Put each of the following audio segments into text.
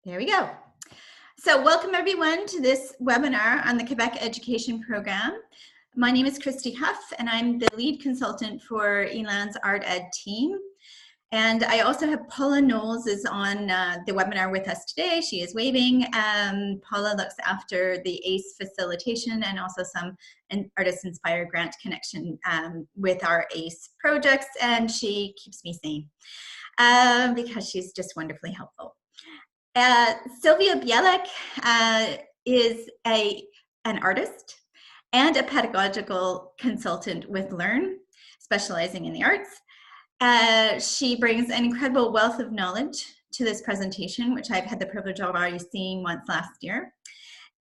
There we go. So welcome everyone to this webinar on the Quebec Education Program. My name is Christy Huff and I'm the lead consultant for Elan's Art Ed team. And I also have Paula Knowles is on the webinar with us today. She is waving. Paula looks after the ACE facilitation and also some Artist Inspired Grant connection with our ACE projects, and she keeps me sane because she's just wonderfully helpful. Sylvia Bielek is an artist and a pedagogical consultant with Learn, specializing in the arts. She brings an incredible wealth of knowledge to this presentation, which I've had the privilege of already seeing once last year.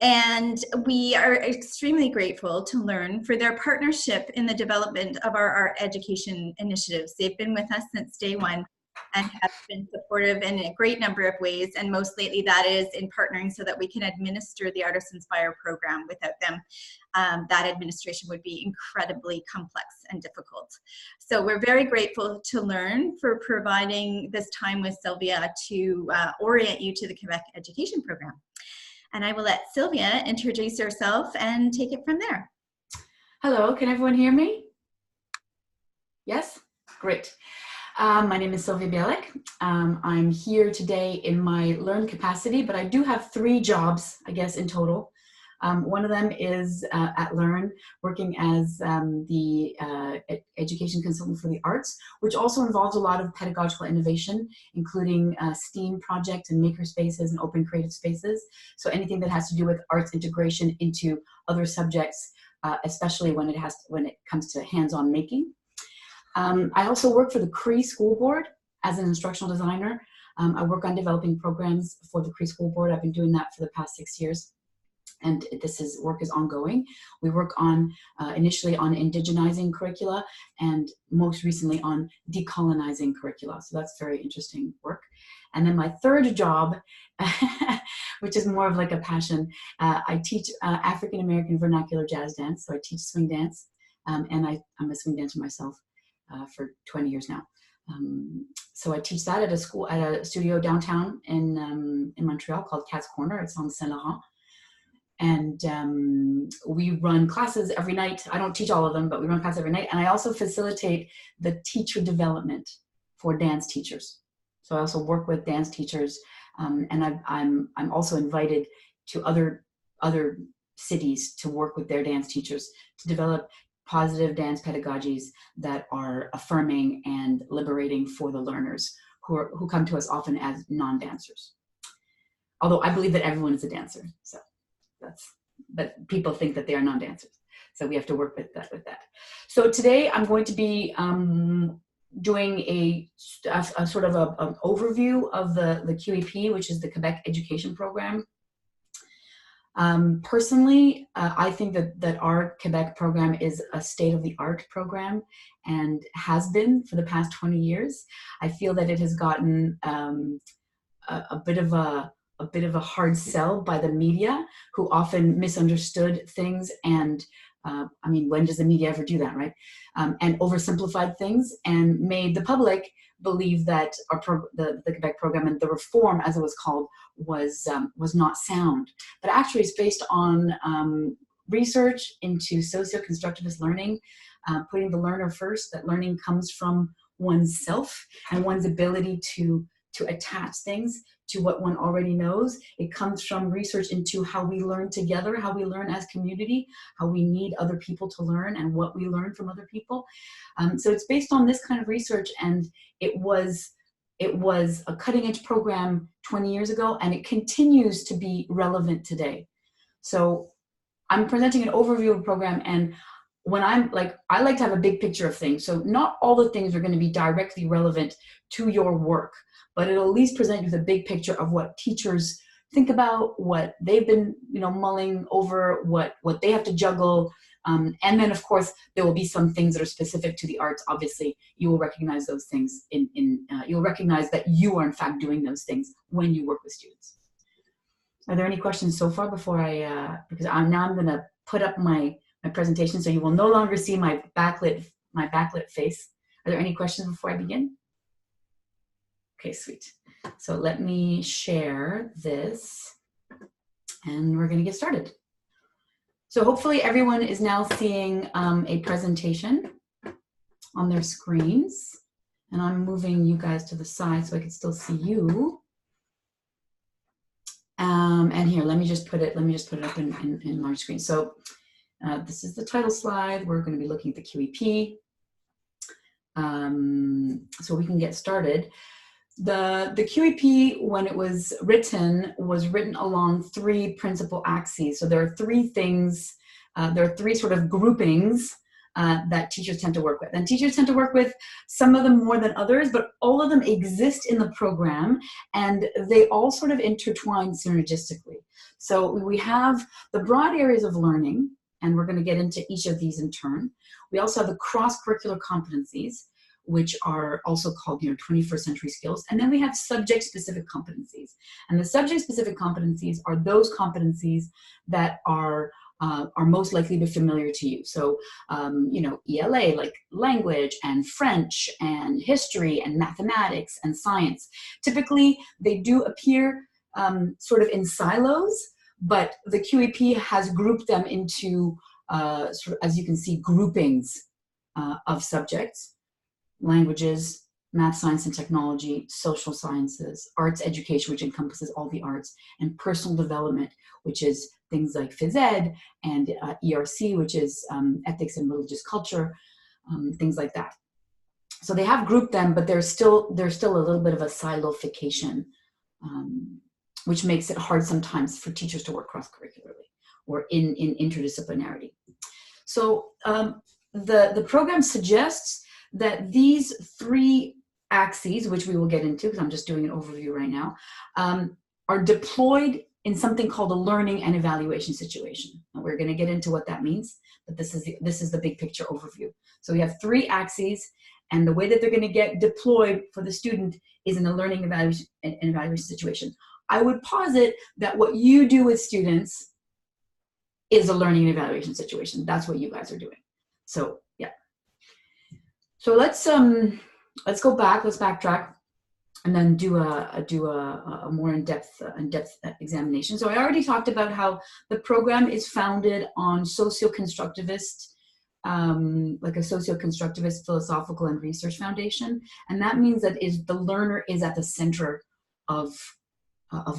And we are extremely grateful to Learn for their partnership in the development of our art education initiatives. They've been with us since day one and have been supportive in a great number of ways, and most lately that is in partnering so that we can administer the Artist Inspire program. Without them, that administration would be incredibly complex and difficult. So we're very grateful to Learn for providing this time with Sylvia to orient you to the Quebec Education Program. And I will let Sylvia introduce herself and take it from there. Hello, can everyone hear me? Yes? Great. My name is Sylvia Bielek. I'm here today in my Learn capacity, but I do have 3 jobs, I guess, in total. One of them is at Learn, working as the education consultant for the arts, which also involves a lot of pedagogical innovation, including STEAM projects and maker spaces and open creative spaces. So anything that has to do with arts integration into other subjects, especially when it comes to hands-on making. I also work for the CRE School Board as an instructional designer. I work on developing programs for the CRE School Board. I've been doing that for the past 6 years, and work is ongoing. We work on initially on indigenizing curricula, and most recently on decolonizing curricula. So that's very interesting work. And then my 3rd job, which is more of like a passion, I teach African American vernacular jazz dance. So I teach swing dance, and I'm a swing dancer myself. For 20 years now. So I teach that at a studio downtown in Montreal called Cat's Corner. It's on Saint Laurent. And we run classes every night. I don't teach all of them, but we run classes every night. And I also facilitate the teacher development for dance teachers. So I also work with dance teachers, and I'm also invited to other cities to work with their dance teachers to develop positive dance pedagogies that are affirming and liberating for the learners who come to us often as non-dancers. Although I believe that everyone is a dancer, so but people think that they are non-dancers. So we have to work with that. So today I'm going to be doing a sort of an overview of the QEP, which is the Quebec Education Program. Personally, I think that our Quebec program is a state-of-the-art program and has been for the past 20 years. I feel that it has gotten a bit of a hard sell by the media, who often misunderstood things and I mean, when does the media ever do that, right? And oversimplified things and made the public believe that the Quebec program and the reform, as it was called, was not sound. But actually, it's based on research into socio-constructivist learning, putting the learner first. That learning comes from oneself and one's ability to attach things to what one already knows. It comes from research into how we learn together, how we learn as community, how we need other people to learn, and what we learn from other people. So it's based on this kind of research, and it was a cutting-edge program 20 years ago, and it continues to be relevant today. So I'm presenting an overview of the program, and when I like to have a big picture of things. So not all the things are going to be directly relevant to your work, but it'll at least present you with a big picture of what teachers think about, what they've been, mulling over, what they have to juggle. And then, of course, there will be some things that are specific to the arts. Obviously, you will recognize those things you'll recognize that you are, in fact, doing those things when you work with students. Are there any questions so far before because I'm going to put up my presentation, so you will no longer see my backlit face. Are there any questions before I begin? Okay, sweet. So let me share this and we're going to get started. So hopefully everyone is now seeing a presentation on their screens, and I'm moving you guys to the side so I can still see you. And here, let me just put it up in large screen. So this is the title slide. We're going to be looking at the QEP. So we can get started. The QEP, when it was written along three principal axes. So there are three things, there are three sort of groupings that teachers tend to work with. And teachers tend to work with some of them more than others, but all of them exist in the program and they all sort of intertwine synergistically. So we have the broad areas of learning, and we're going to get into each of these in turn. We also have the cross-curricular competencies, which are also called 21st century skills. And then we have subject-specific competencies. And the subject-specific competencies are those competencies that are most likely to be familiar to you. So, ELA, like language and French and history and mathematics and science. Typically, they do appear sort of in silos, but the QEP has grouped them into, sort of, as you can see, groupings of subjects: languages, math, science, and technology, social sciences, arts education, which encompasses all the arts, and personal development, which is things like phys ed, and ERC, which is ethics and religious culture, things like that. So they have grouped them, but there's still a little bit of a siloification, which makes it hard sometimes for teachers to work cross-curricularly or in interdisciplinarity. So the program suggests that these three axes, which we will get into because I'm just doing an overview right now, are deployed in something called a learning and evaluation situation. And we're going to get into what that means, but this is the big picture overview. So we have three axes, and the way that they're going to get deployed for the student is in a learning and evaluation situation. I would posit that what you do with students is a learning and evaluation situation. That's what you guys are doing. So yeah. So let's go back. Let's backtrack, and then do a more in-depth examination. So I already talked about how the program is founded on socio-constructivist, like a socio-constructivist philosophical and research foundation, and that means that the learner is at the center of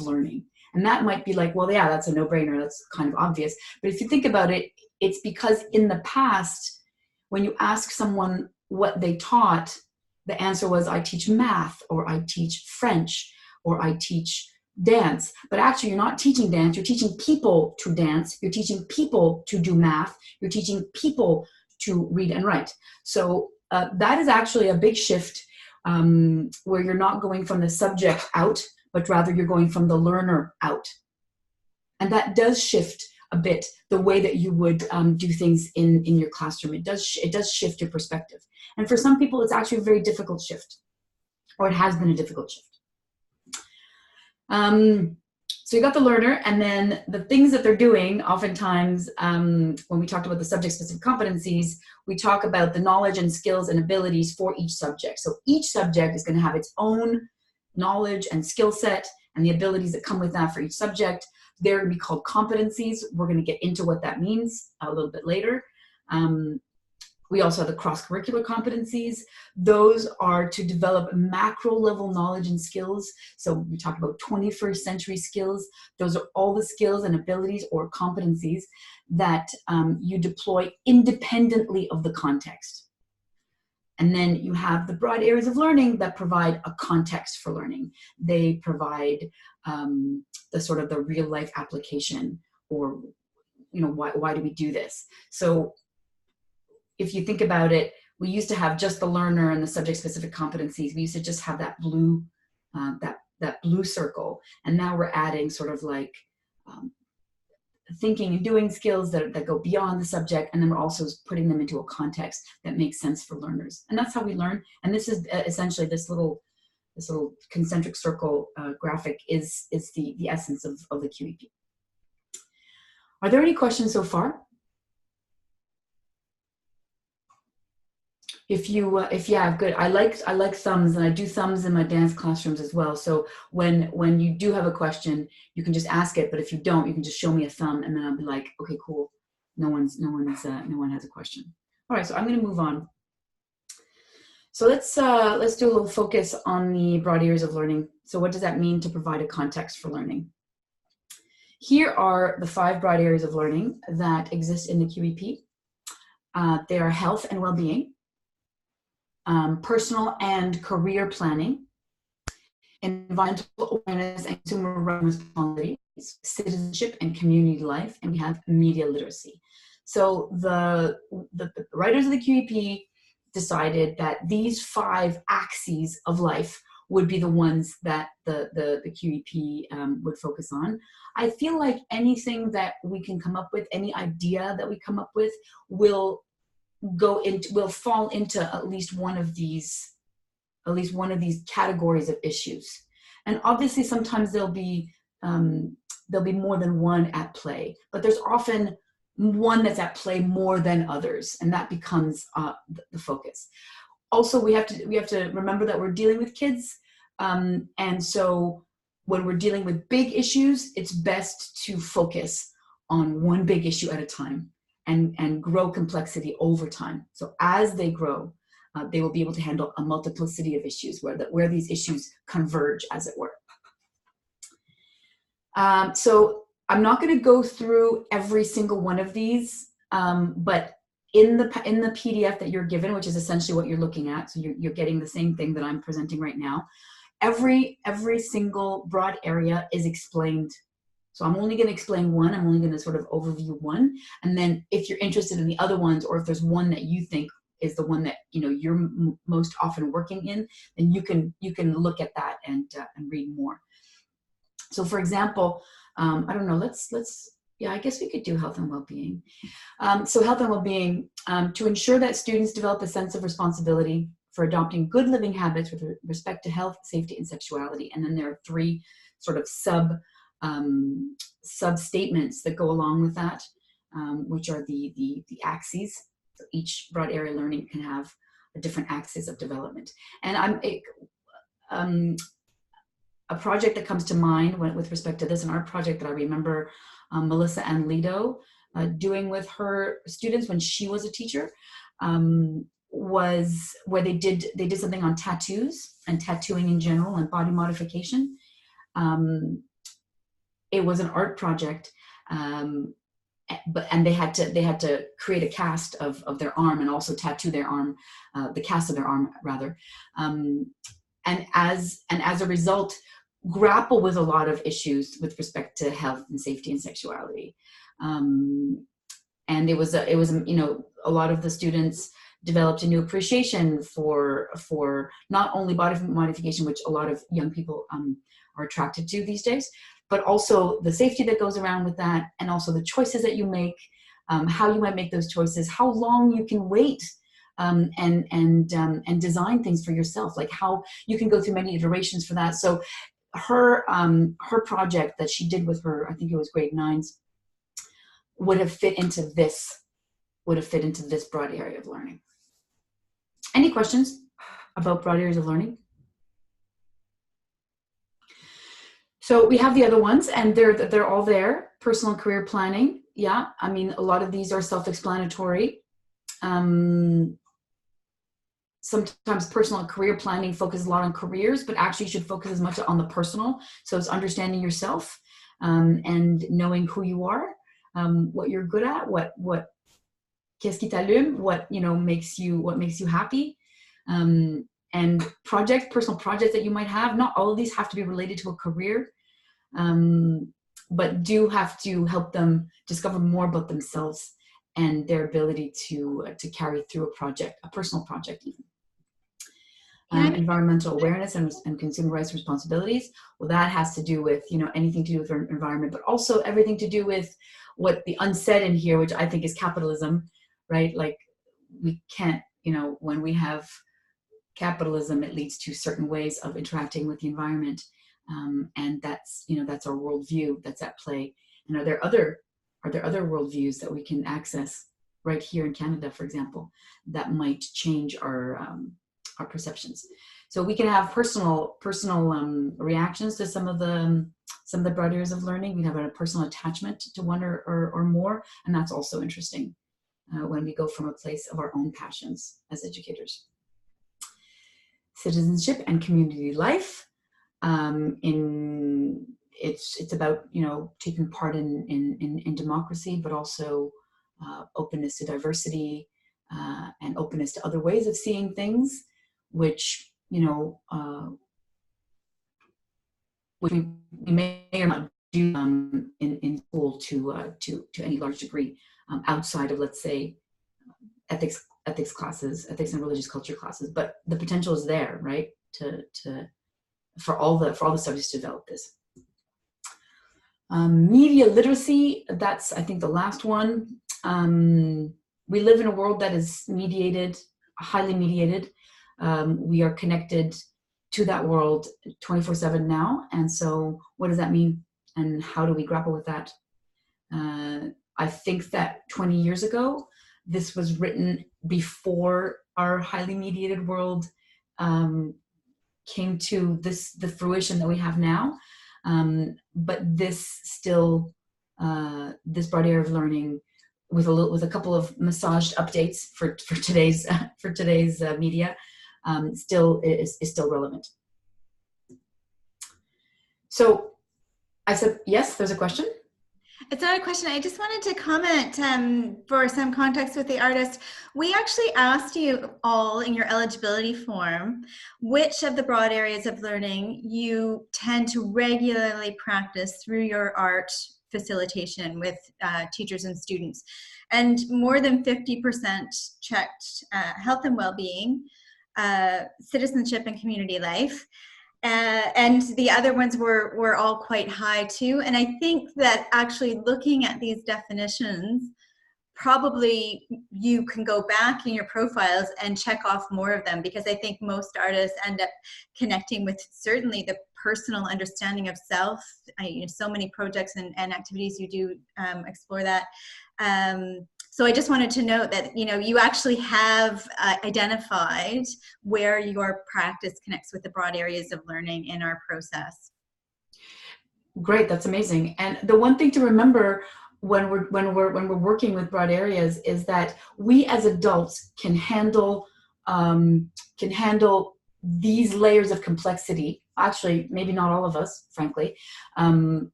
learning. And that might be like, well, yeah, that's a no-brainer. That's kind of obvious. But if you think about it, it's because in the past, when you ask someone what they taught, the answer was, I teach math, or I teach French, or I teach dance. But actually, you're not teaching dance. You're teaching people to dance. You're teaching people to do math. You're teaching people to read and write. So that is actually a big shift, where you're not going from the subject out, but rather you're going from the learner out. And that does shift a bit the way that you would do things in your classroom. It does shift your perspective. And for some people, it's actually a very difficult shift, or it has been a difficult shift. So you got the learner, and then the things that they're doing, oftentimes, when we talked about the subject-specific competencies, we talk about the knowledge and skills and abilities for each subject. So each subject is going to have its own knowledge and skill set and the abilities that come with that for each subject. They're going to be called competencies. We're going to get into what that means a little bit later. We also have the cross-curricular competencies. Those are to develop macro-level knowledge and skills. So we talked about 21st century skills. Those are all the skills and abilities or competencies that you deploy independently of the context. And then you have the broad areas of learning that provide a context for learning. They provide the sort of the real life application, or, why do we do this? So if you think about it, we used to have just the learner and the subject-specific competencies. We used to just have that blue, that blue circle. And now we're adding sort of like thinking and doing skills that go beyond the subject, and then we're also putting them into a context that makes sense for learners. And that's how we learn. And this is essentially this little concentric circle graphic is the essence of the QEP. Are there any questions so far? if yeah, good. I like thumbs, and I do thumbs in my dance classrooms as well. So when you do have a question, you can just ask it. But if you don't, you can just show me a thumb, and then I'll be like, okay, cool. No one has a question. All right, so I'm going to move on. So let's do a little focus on the broad areas of learning. So what does that mean to provide a context for learning? Here are the 5 broad areas of learning that exist in the QEP. They are health and well-being, personal and career planning, environmental awareness and consumer responsibilities, citizenship and community life, and we have media literacy. So the writers of the QEP decided that these 5 axes of life would be the ones that the QEP would focus on. I feel like anything that we can come up with, any idea that we come up with, will fall into at least one of these categories of issues. And obviously sometimes there'll be more than one at play, but there's often one that's at play more than others, and that becomes the focus. Also, we have to remember that we're dealing with kids, and so when we're dealing with big issues, it's best to focus on one big issue at a time and grow complexity over time. So as they grow, they will be able to handle a multiplicity of issues where these issues converge, as it were. So I'm not going to go through every single one of these, but in the PDF that you're given, which is essentially what you're looking at, so you're getting the same thing that I'm presenting right now. Every single broad area is explained. So I'm only going to explain one. I'm only going to sort of overview one, and then if you're interested in the other ones, or if there's one that you think is the one that you're most often working in, then you can look at that and read more. So for example, I don't know, I guess we could do health and well-being. So health and well-being, to ensure that students develop a sense of responsibility for adopting good living habits with respect to health, safety, and sexuality. And then there are 3 sort of sub-statements that go along with that, which are the axes. So each broad area learning can have a different axis of development. And a project that comes to mind with respect to this, and our project that I remember Melissa and Lido doing with her students when she was a teacher, was where they did something on tattoos and tattooing in general and body modification. It was an art project, and they had to create a cast of their arm and also tattoo their arm, the cast of their arm rather, and as a result, grapple with a lot of issues with respect to health and safety and sexuality. And it was a lot of the students developed a new appreciation for not only body modification, which a lot of young people are attracted to these days, but also the safety that goes around with that, and also the choices that you make, how you might make those choices, how long you can wait, and design things for yourself, like how you can go through many iterations for that. So her project that she did with her, I think it was grade 9s, would have fit into this broad area of learning. Any questions about broad areas of learning? So we have the other ones, and they're all there. Personal and career planning. Yeah, I mean, a lot of these are self-explanatory. Sometimes personal and career planning focuses a lot on careers, but actually you should focus as much on the personal. So it's understanding yourself, and knowing who you are, what you're good at, what qu'est-ce qui t'allume, what makes you happy, and personal projects that you might have. Not all of these have to be related to a career, but do have to help them discover more about themselves and their ability to carry through a project, a personal project even. Environmental awareness and consumer rights responsibilities. Well, that has to do with anything to do with our environment, but also everything to do with what the unsaid in here, which I think is capitalism, right? Like we can't, when we have capitalism, it leads to certain ways of interacting with the environment, and that's our worldview that's at play. And are there other worldviews that we can access right here in Canada, for example, that might change our perceptions. So we can have personal reactions to some of the broad areas of learning. We have a personal attachment to one or more, and that's also interesting when we go from a place of our own passions as educators. Citizenship and community life. It's about, you know, taking part in democracy, but also openness to diversity and openness to other ways of seeing things, which, you know, which we may or not do in school to any large degree outside of, let's say, ethics classes, ethics and religious culture classes. But the potential is there, right? For all the subjects to develop this. Media literacy, that's, I think, the last one. We live in a world that is mediated, highly mediated. We are connected to that world 24/7 now. And so what does that mean? And how do we grapple with that? I think that 20 years ago, this was written before our highly mediated world came to the fruition that we have now. But this still, this broad area of learning with a couple of massaged updates for today's media, still is still relevant. So I said, yes, there's a question. It's not a question. I just wanted to comment for some context with the artist. We actually asked you all in your eligibility form which of the broad areas of learning you tend to regularly practice through your art facilitation with teachers and students. And more than 50% checked health and well-being, citizenship and community life. And the other ones were all quite high too. And I think that actually looking at these definitions, probably you can go back in your profiles and check off more of them, because I think most artists end up connecting with certainly the personal understanding of self. So many projects and activities you do explore that. So I just wanted to note that, you know, you actually have identified where your practice connects with the broad areas of learning in our process. Great, that's amazing. And the one thing to remember when we're working with broad areas is that we as adults can handle these layers of complexity. Actually, maybe not all of us, frankly,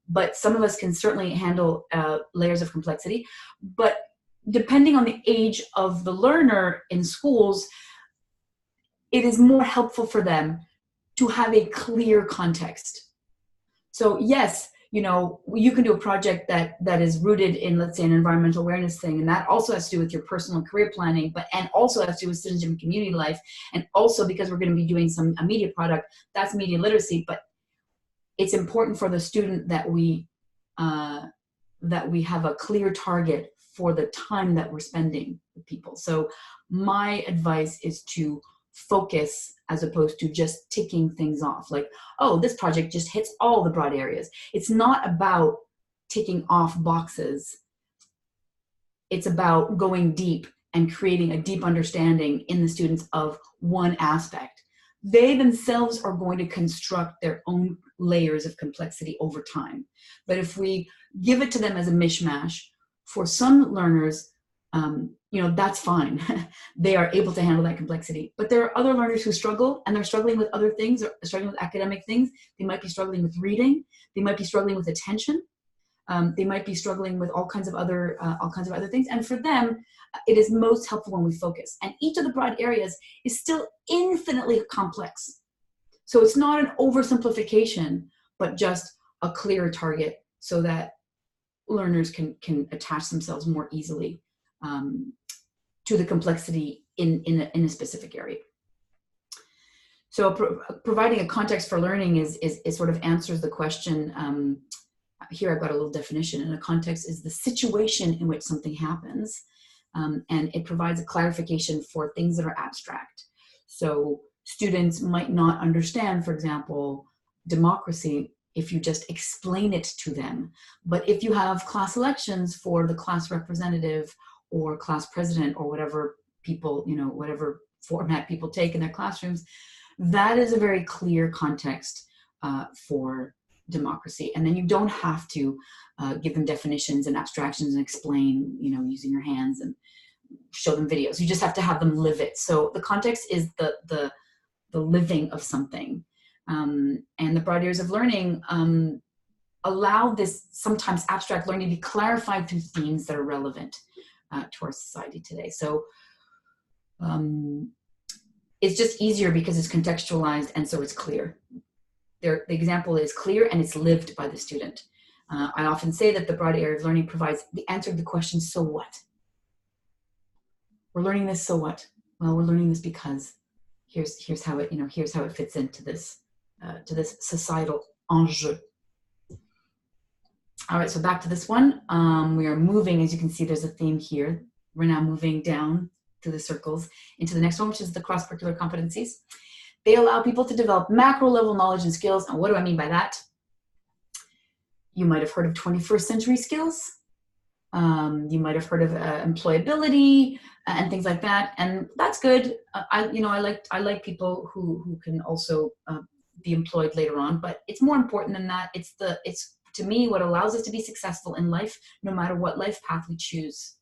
but some of us can certainly handle layers of complexity. But depending on the age of the learner in schools, it is more helpful for them to have a clear context. So yes, you know, you can do a project that is rooted in, let's say, an environmental awareness thing, and that also has to do with your personal and career planning, and also has to do with citizenship and community life, and also because we're going to be doing a media product, that's media literacy. But it's important for the student that we have a clear target for the time that we're spending with people. So my advice is to focus as opposed to just ticking things off. Like, oh, this project just hits all the broad areas. It's not about ticking off boxes. It's about going deep and creating a deep understanding in the students of one aspect. They themselves are going to construct their own layers of complexity over time. But if we give it to them as a mishmash, for some learners, you know, that's fine. They are able to handle that complexity. But there are other learners who struggle, and they're struggling with other things, or struggling with academic things. They might be struggling with reading. They might be struggling with attention. They might be struggling with all kinds of other things. And for them, it is most helpful when we focus. And each of the broad areas is still infinitely complex. So it's not an oversimplification, but just a clearer target so that learners can attach themselves more easily to the complexity in a specific area. So providing a context for learning is sort of answers the question. Here I've got a little definition, and a context is the situation in which something happens, and it provides a clarification for things that are abstract. So students might not understand, for example, democracy if you just explain it to them. But if you have class elections for the class representative, or class president or whatever people, whatever format people take in their classrooms, that is a very clear context for democracy. And then you don't have to give them definitions and abstractions and explain, using your hands and show them videos. You just have to have them live it. So the context is the living of something. And the broad areas of learning allow this sometimes abstract learning to be clarified through themes that are relevant to our society today. So it's just easier because it's contextualized and so it's clear. The example is clear and it's lived by the student. I often say that the broad area of learning provides the answer to the question, so what? We're learning this, so what? Well, we're learning this because here's how it, here's how it fits into this societal enjeu. All right, so back to this one. We are moving, as you can see, there's a theme here. We're now moving down through the circles into the next one, which is the cross-curricular competencies. They allow people to develop macro-level knowledge and skills. And what do I mean by that? You might have heard of 21st century skills. You might have heard of employability and things like that, and that's good. I like people who can also be employed later on, but it's more important than that. It's to me what allows us to be successful in life, no matter what life path we choose.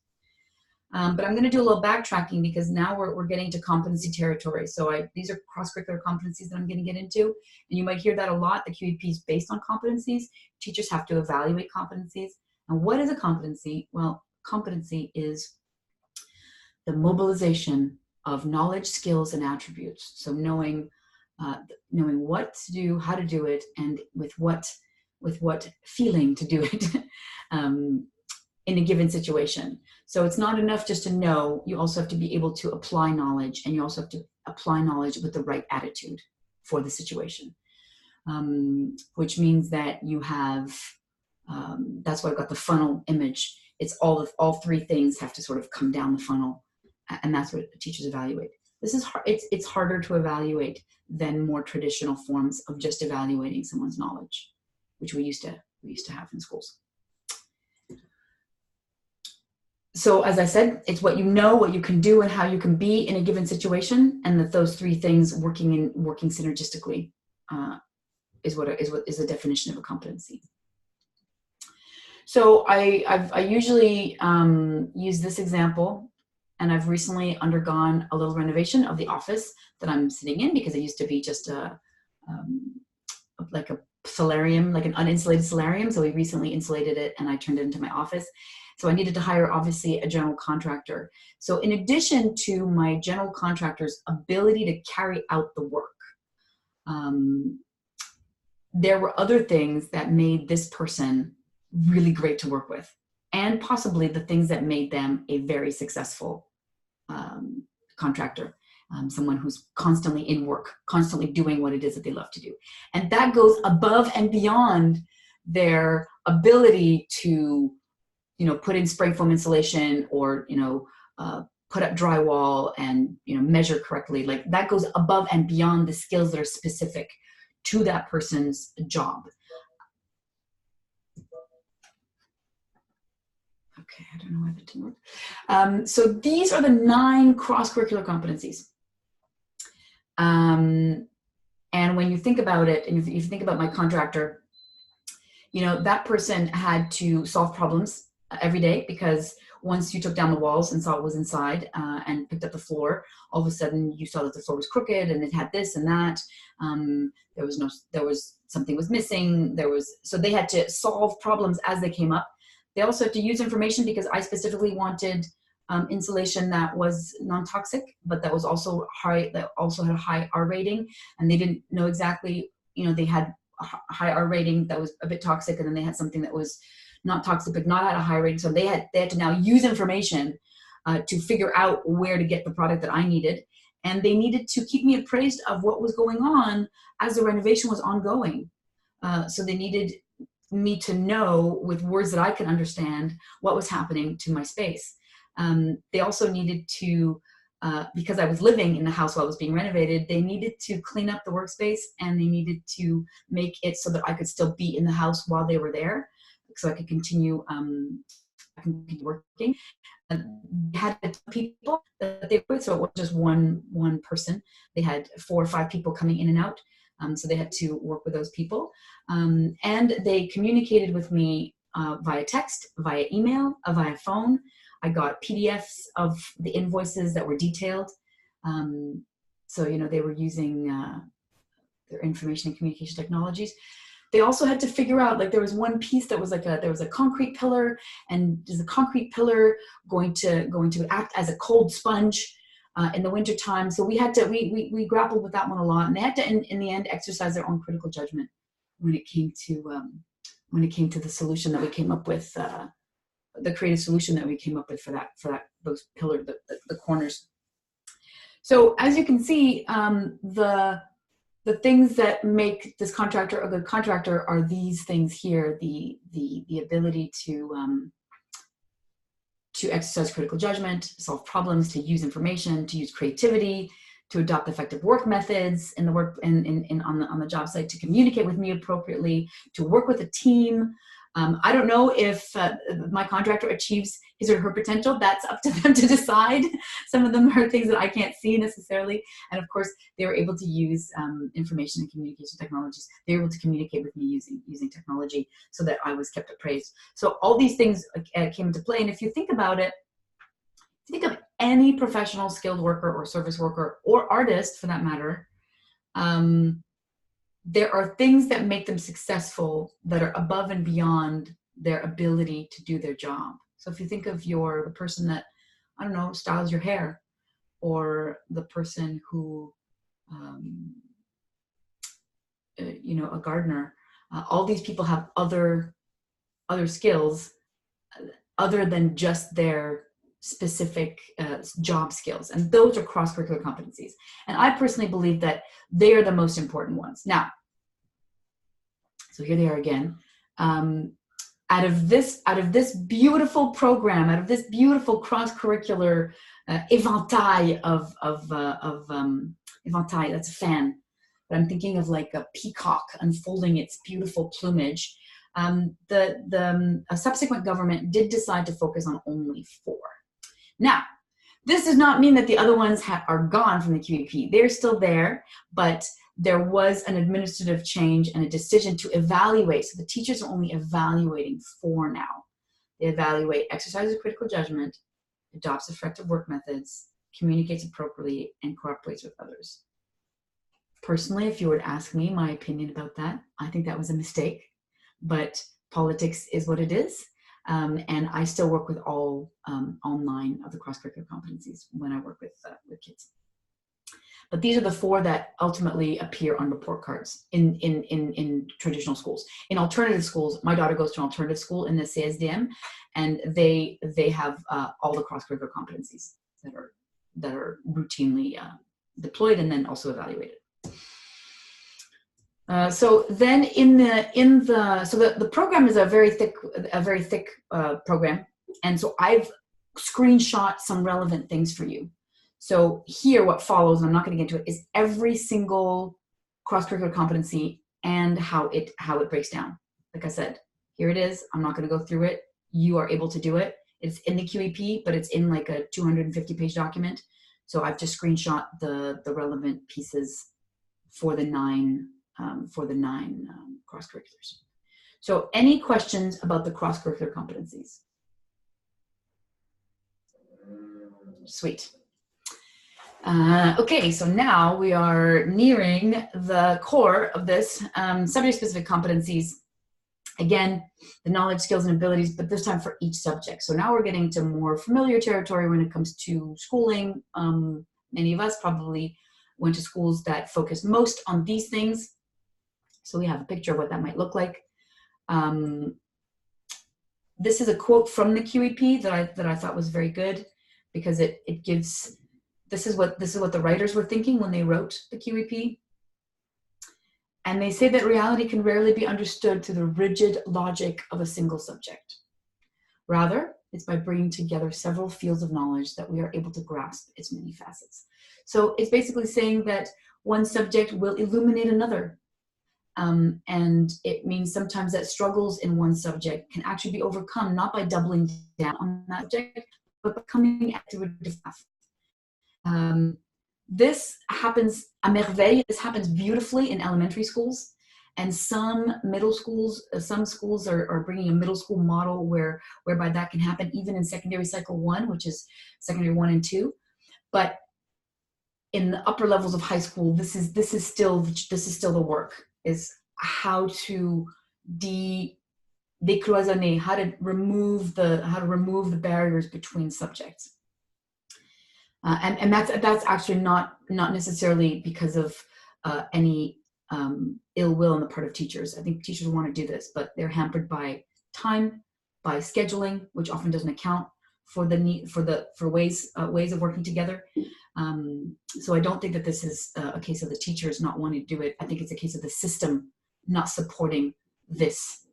But I'm going to do a little backtracking because now we're getting to competency territory. So these are cross-curricular competencies that I'm going to get into, and you might hear that a lot. The QEP is based on competencies. Teachers have to evaluate competencies. And what is a competency? Well, competency is the mobilization of knowledge, skills, and attributes. So knowing what to do, how to do it, and with what feeling to do it in a given situation. So it's not enough just to know, you also have to be able to apply knowledge, and you also have to apply knowledge with the right attitude for the situation, which means that you have, that's why I've got the funnel image. It's all three things have to sort of come down the funnel, and that's what teachers evaluate. This is hard. It's harder to evaluate than more traditional forms of just evaluating someone's knowledge, which we used to have in schools. So as I said, it's what you know, what you can do, and how you can be in a given situation, and that those three things working synergistically is the definition of a competency. So I usually use this example, and I've recently undergone a little renovation of the office that I'm sitting in, because it used to be just like a solarium, like an uninsulated solarium. So we recently insulated it, and I turned it into my office. So I needed to hire, obviously, a general contractor. So in addition to my general contractor's ability to carry out the work, there were other things that made this person really great to work with, and possibly the things that made them a very successful contractor, someone who's constantly in work, constantly doing what it is that they love to do. And that goes above and beyond their ability to, put in spray foam insulation, or, put up drywall and, measure correctly. Like, that goes above and beyond the skills that are specific to that person's job. Okay, I don't know why that didn't work. So these are the 9 cross-curricular competencies. And when you think about it, and if you think about my contractor, that person had to solve problems every day, because once you took down the walls and saw what was inside and picked up the floor, all of a sudden you saw that the floor was crooked and it had this and that. Something was missing. So they had to solve problems as they came up. They also had to use information, because I specifically wanted insulation that was non-toxic, but that was also high, that also had a high R rating, and they didn't know exactly, they had a high R rating that was a bit toxic, and then they had something that was not toxic but not at a high rating. So they had to now use information to figure out where to get the product that I needed, and they needed to keep me appraised of what was going on as the renovation was ongoing. So they needed me to know, with words that I could understand, what was happening to my space. They also needed to, because I was living in the house while it was being renovated, they needed to clean up the workspace, and they needed to make it so that I could still be in the house while they were there, so I could continue working. And they had people that they were, so it wasn't just one person. They had 4 or 5 people coming in and out. So they had to work with those people. And they communicated with me via text, via email, via phone. I got PDFs of the invoices that were detailed. So, you know, they were using their information and communication technologies. They also had to figure out, like, there was one piece that was like there was a concrete pillar, and is the concrete pillar going to act as a cold sponge in the winter time? So we had to, we grappled with that one a lot, and they had to, in the end, exercise their own critical judgment when it came to the solution that we came up with, the creative solution that we came up with for those pillars, the corners. So as you can see, the things that make this contractor a good contractor are these things here: the ability to exercise critical judgment, solve problems, to use information, to use creativity, to adopt effective work methods in the work on the job site, to communicate with me appropriately, to work with a team. I don't know if my contractor achieves his or her potential. That's up to them to decide. Some of them are things that I can't see necessarily. And of course, they were able to use information and communication technologies. They were able to communicate with me using technology, so that I was kept appraised. So all these things came into play. And if you think about it, think of any professional skilled worker or service worker or artist for that matter, there are things that make them successful that are above and beyond their ability to do their job. So if you think of the person that, I don't know, styles your hair, or the person who, you know, a gardener, all these people have other skills other than just their specific job skills, and those are cross-curricular competencies. And I personally believe that they are the most important ones. Now, so here they are again. Out of this beautiful program, out of this beautiful cross-curricular éventail of éventail, that's a fan, but I'm thinking of like a peacock unfolding its beautiful plumage. A subsequent government did decide to focus on only 4. Now, this does not mean that the other ones are gone from the QEP. They're still there, but there was an administrative change and a decision to evaluate. So the teachers are only evaluating 4 now. They evaluate exercises critical judgment, adopts effective work methods, communicates appropriately, and cooperates with others. Personally, if you were to ask me my opinion about that, I think that was a mistake, but politics is what it is. And I still work with all 9 of the cross-curricular competencies when I work with kids. But these are the 4 that ultimately appear on report cards in traditional schools. In alternative schools, my daughter goes to an alternative school in the CSDM, and they have all the cross-curricular competencies that are routinely deployed and then also evaluated. So then the program is a very thick program, and so I've screenshot some relevant things for you. So here, what follows, and I'm not going to get into it, is every single cross-curricular competency and how it breaks down. Like I said, here it is. I'm not going to go through it. You are able to do it. It's in the QEP, but it's in like a 250-page document. So I've just screenshot the relevant pieces for the 9 cross-curriculars. So any questions about the cross-curricular competencies? Sweet. Okay, so now we are nearing the core of this, subject-specific competencies. Again, the knowledge, skills, and abilities, but this time for each subject. So now we're getting to more familiar territory when it comes to schooling. Many of us probably went to schools that focus most on these things. So we have a picture of what that might look like. This is a quote from the QEP that I thought was very good, because it gives, this is what the writers were thinking when they wrote the QEP. And they say that reality can rarely be understood through the rigid logic of a single subject. Rather, it's by bringing together several fields of knowledge that we are able to grasp its many facets. So it's basically saying that one subject will illuminate another. And it means sometimes that struggles in one subject can actually be overcome, not by doubling down on that subject, but by coming at through a different path. This happens à merveille. This happens beautifully in elementary schools, and some middle schools, some schools are bringing a middle school model whereby that can happen even in secondary cycle 1, which is secondary 1 and 2. But in the upper levels of high school, this is still the work, is how to décloisonner, how to remove the barriers between subjects. And that's actually not necessarily because of any ill will on the part of teachers. I think teachers want to do this, but they're hampered by time, by scheduling, which often doesn't account for the need for ways of working together. So I don't think that this is a case of the teachers not wanting to do it. I think it's a case of the system not supporting this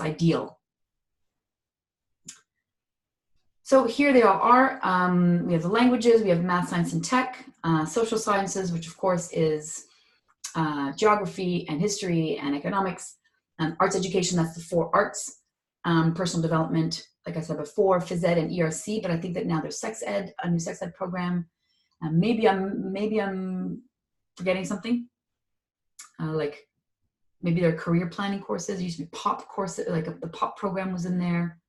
ideal. So here they all are. We have the languages, we have math, science, and tech, social sciences, which of course is geography and history and economics, arts education, that's the 4 arts, personal development, like I said before, phys ed and ERC, but I think that now there's sex ed, a new sex ed program. Maybe I'm forgetting something, like maybe there are career planning courses. There used to be POP courses, like the POP program was in there.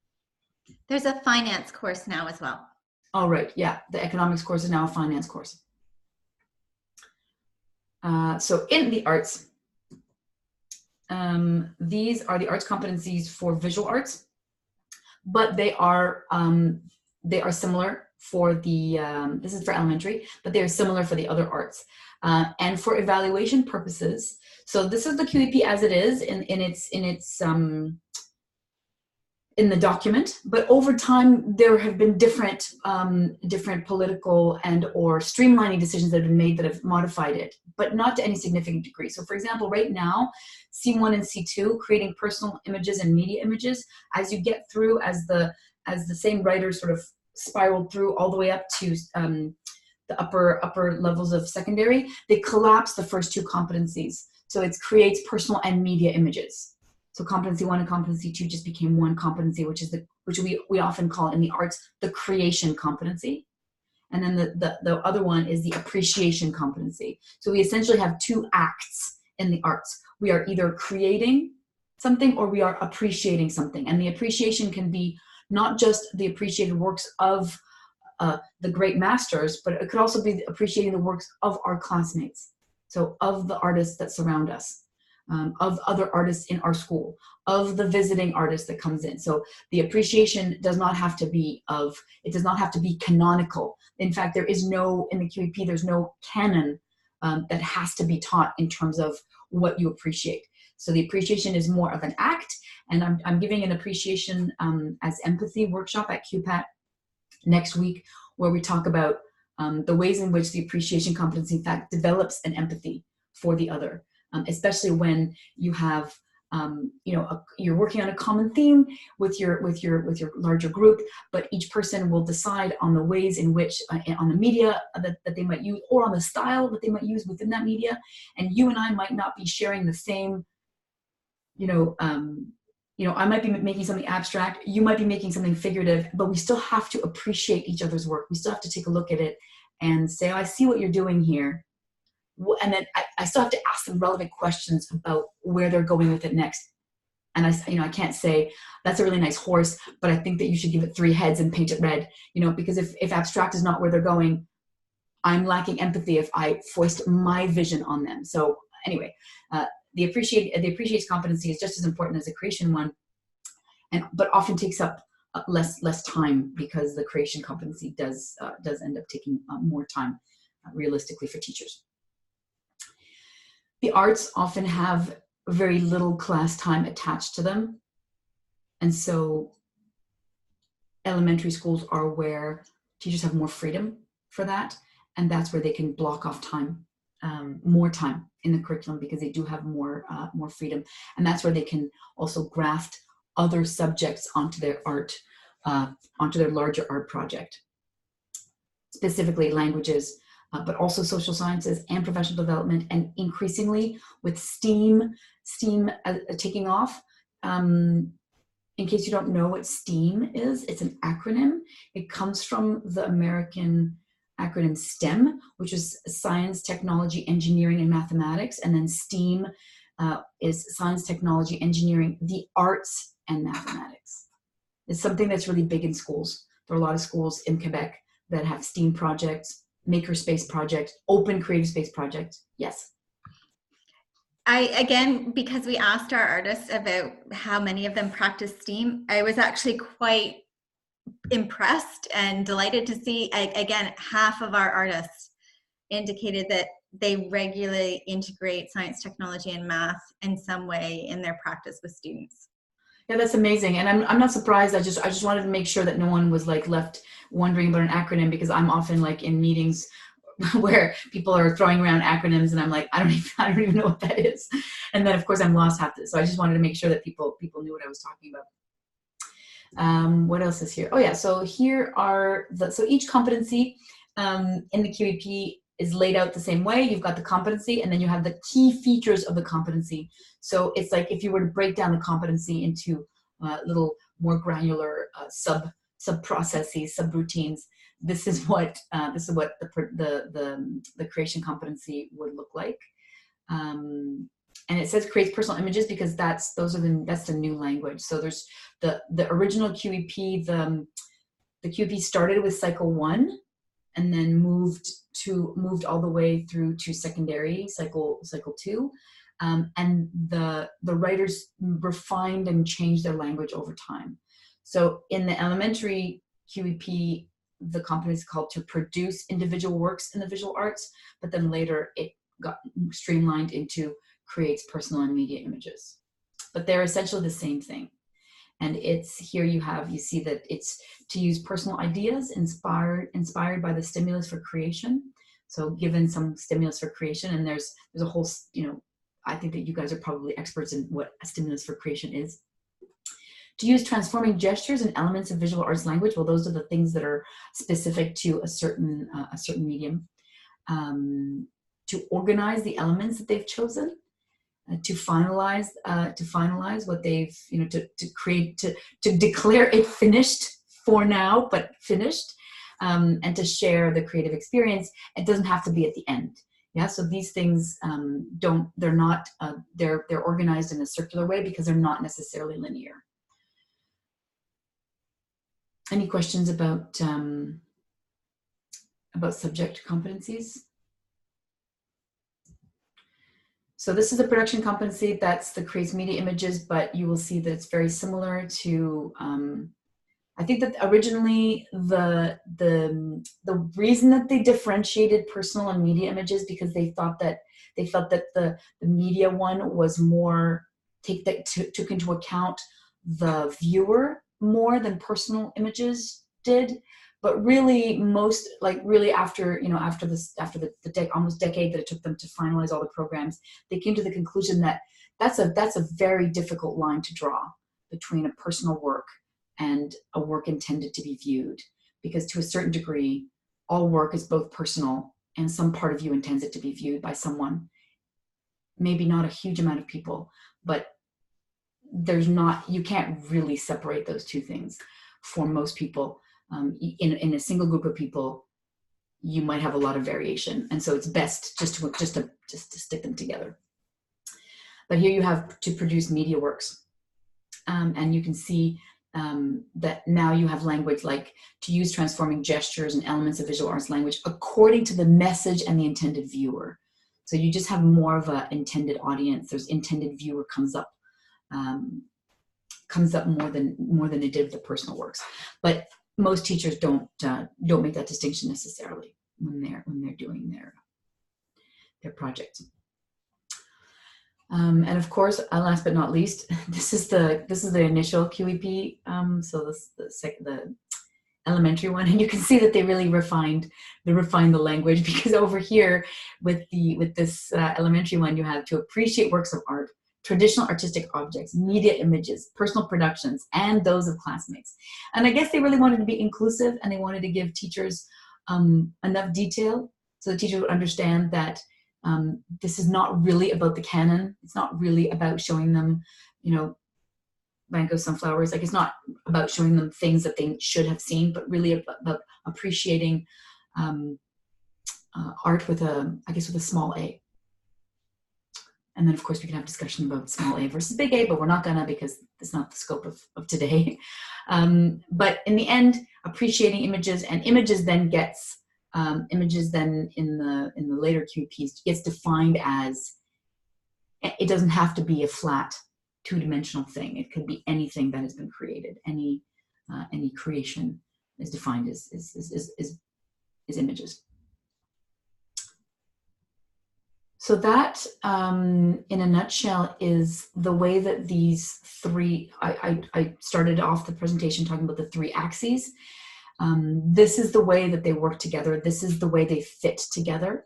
There's a finance course now as well. Oh, right. Yeah. The economics course is now a finance course. So in the arts, these are the arts competencies for visual arts, but they are similar for the, this is for elementary, but they're similar for the other arts. And for evaluation purposes, so this is the QEP as it is in the document, but over time there have been different political and or streamlining decisions that have been made that have modified it, but not to any significant degree. So for example, right now, C1 and C2, creating personal images and media images, as you get through, as the same writers sort of spiraled through all the way up to the upper levels of secondary, they collapse the first 2 competencies. So it creates personal and media images. So competency 1 and competency 2 just became one competency, which we often call in the arts the creation competency. And then the other one is the appreciation competency. So we essentially have 2 acts in the arts. We are either creating something or we are appreciating something. And the appreciation can be not just the appreciated works of the great masters, but it could also be appreciating the works of our classmates. So of the artists that surround us. Of other artists in our school, of the visiting artist that comes in. So the appreciation does not have to be it does not have to be canonical. In fact, there is no, in the QEP, there's no canon that has to be taught in terms of what you appreciate. So the appreciation is more of an act, and I'm giving an appreciation as empathy workshop at QPAT next week, where we talk about the ways in which the appreciation competency, in fact, develops an empathy for the other. Especially when you have, you're working on a common theme with your larger group, but each person will decide on the ways in which, on the media that they might use, or on the style that they might use within that media. And you and I might not be sharing the same, I might be making something abstract, you might be making something figurative, but we still have to appreciate each other's work. We still have to take a look at it and say, oh, I see what you're doing here. And then I still have to ask them relevant questions about where they're going with it next. And I can't say, that's a really nice horse, but I think that you should give it 3 heads and paint it red, because if abstract is not where they're going, I'm lacking empathy if I foist my vision on them. So anyway, the appreciates competency is just as important as the creation one, but often takes up less time, because the creation competency does end up taking more time realistically for teachers. The arts often have very little class time attached to them. And so elementary schools are where teachers have more freedom for that. And that's where they can block off time, more time in the curriculum, because they do have more freedom. And that's where they can also graft other subjects onto their onto their larger art project. Specifically languages, but also social sciences and professional development, and increasingly with STEAM taking off. In case you don't know what STEAM is, it's an acronym. It comes from the American acronym STEM, which is science, technology, engineering, and mathematics. And then STEAM is science, technology, engineering, the arts, and mathematics. It's something that's really big in schools. There are a lot of schools in Quebec that have STEAM projects, makerspace projects, open creative space projects. Yes. Again, because we asked our artists about how many of them practice STEAM, I was actually quite impressed and delighted to see, again, half of our artists indicated that they regularly integrate science, technology, and math in some way in their practice with students. Yeah, that's amazing. And I'm not surprised. I just wanted to make sure that no one was like left wondering about an acronym, because I'm often like in meetings where people are throwing around acronyms and I'm like, I don't even know what that is. And then of course I'm lost half this. So I just wanted to make sure that people knew what I was talking about. What else is here? Oh yeah, so here are so each competency in the QEP is laid out the same way. You've got the competency, and then you have the key features of the competency. So it's like if you were to break down the competency into little more granular sub processes, subroutines. This is what the creation competency would look like. And it says creates personal images because that's the new language. So there's the original QEP. The QEP started with cycle 1, and then moved all the way through to secondary cycle 2, and the writers refined and changed their language over time. So in the elementary QEP, the competency is called to produce individual works in the visual arts, but then later it got streamlined into creates personal and media images. But they're essentially the same thing. And it's here you see that it's to use personal ideas inspired by the stimulus for creation. So given some stimulus for creation, and there's a whole, I think that you guys are probably experts in what a stimulus for creation is. To use transforming gestures and elements of visual arts language. Well, those are the things that are specific to a certain medium. To organize the elements that they've chosen. To finalize what they've, to create, to declare it finished for now, but finished, and to share the creative experience. It doesn't have to be at the end. Yeah, so these things they're organized in a circular way because they're not necessarily linear. Any questions about subject competencies? So this is a production competency. That's the creates media images, but you will see that it's very similar to. I think that originally the reason that they differentiated personal and media images because they felt that the media one was more took into account the viewer more than personal images did. But really, after the almost decade that it took them to finalize all the programs, they came to the conclusion that that's a very difficult line to draw between a personal work and a work intended to be viewed, because to a certain degree, all work is both personal and some part of you intends it to be viewed by someone. Maybe not a huge amount of people, but you can't really separate those two things for most people. In a single group of people, you might have a lot of variation, and so it's best just to stick them together. But here you have to produce media works, and you can see that now you have language like to use transforming gestures and elements of visual arts language according to the message and the intended viewer. So you just have more of an intended audience. There's intended viewer comes up more than it did with the personal works, but most teachers don't make that distinction necessarily when they're doing their projects. And of course, last but not least, this is the initial QEP. So the elementary one, and you can see that they really refined the language, because over here with this elementary one, you have to appreciate works of art, traditional artistic objects, media images, personal productions, and those of classmates. And I guess they really wanted to be inclusive, and they wanted to give teachers enough detail So the teacher would understand that this is not really about the canon. It's not really about showing them, you know, Van Gogh sunflowers. Like, it's not about showing them things that they should have seen, but really about appreciating art with I guess with a small a. And then, of course, we can have discussion about small a versus big A, but we're not gonna, because it's not the scope of today. But in the end, appreciating images, and images then gets images then in the later QEPs gets defined as, it doesn't have to be a flat two-dimensional thing. It could be anything that has been created. Any creation is defined as images. So that, in a nutshell, is the way that these three, I started off the presentation talking about the three axes. This is the way that they work together. This is the way they fit together.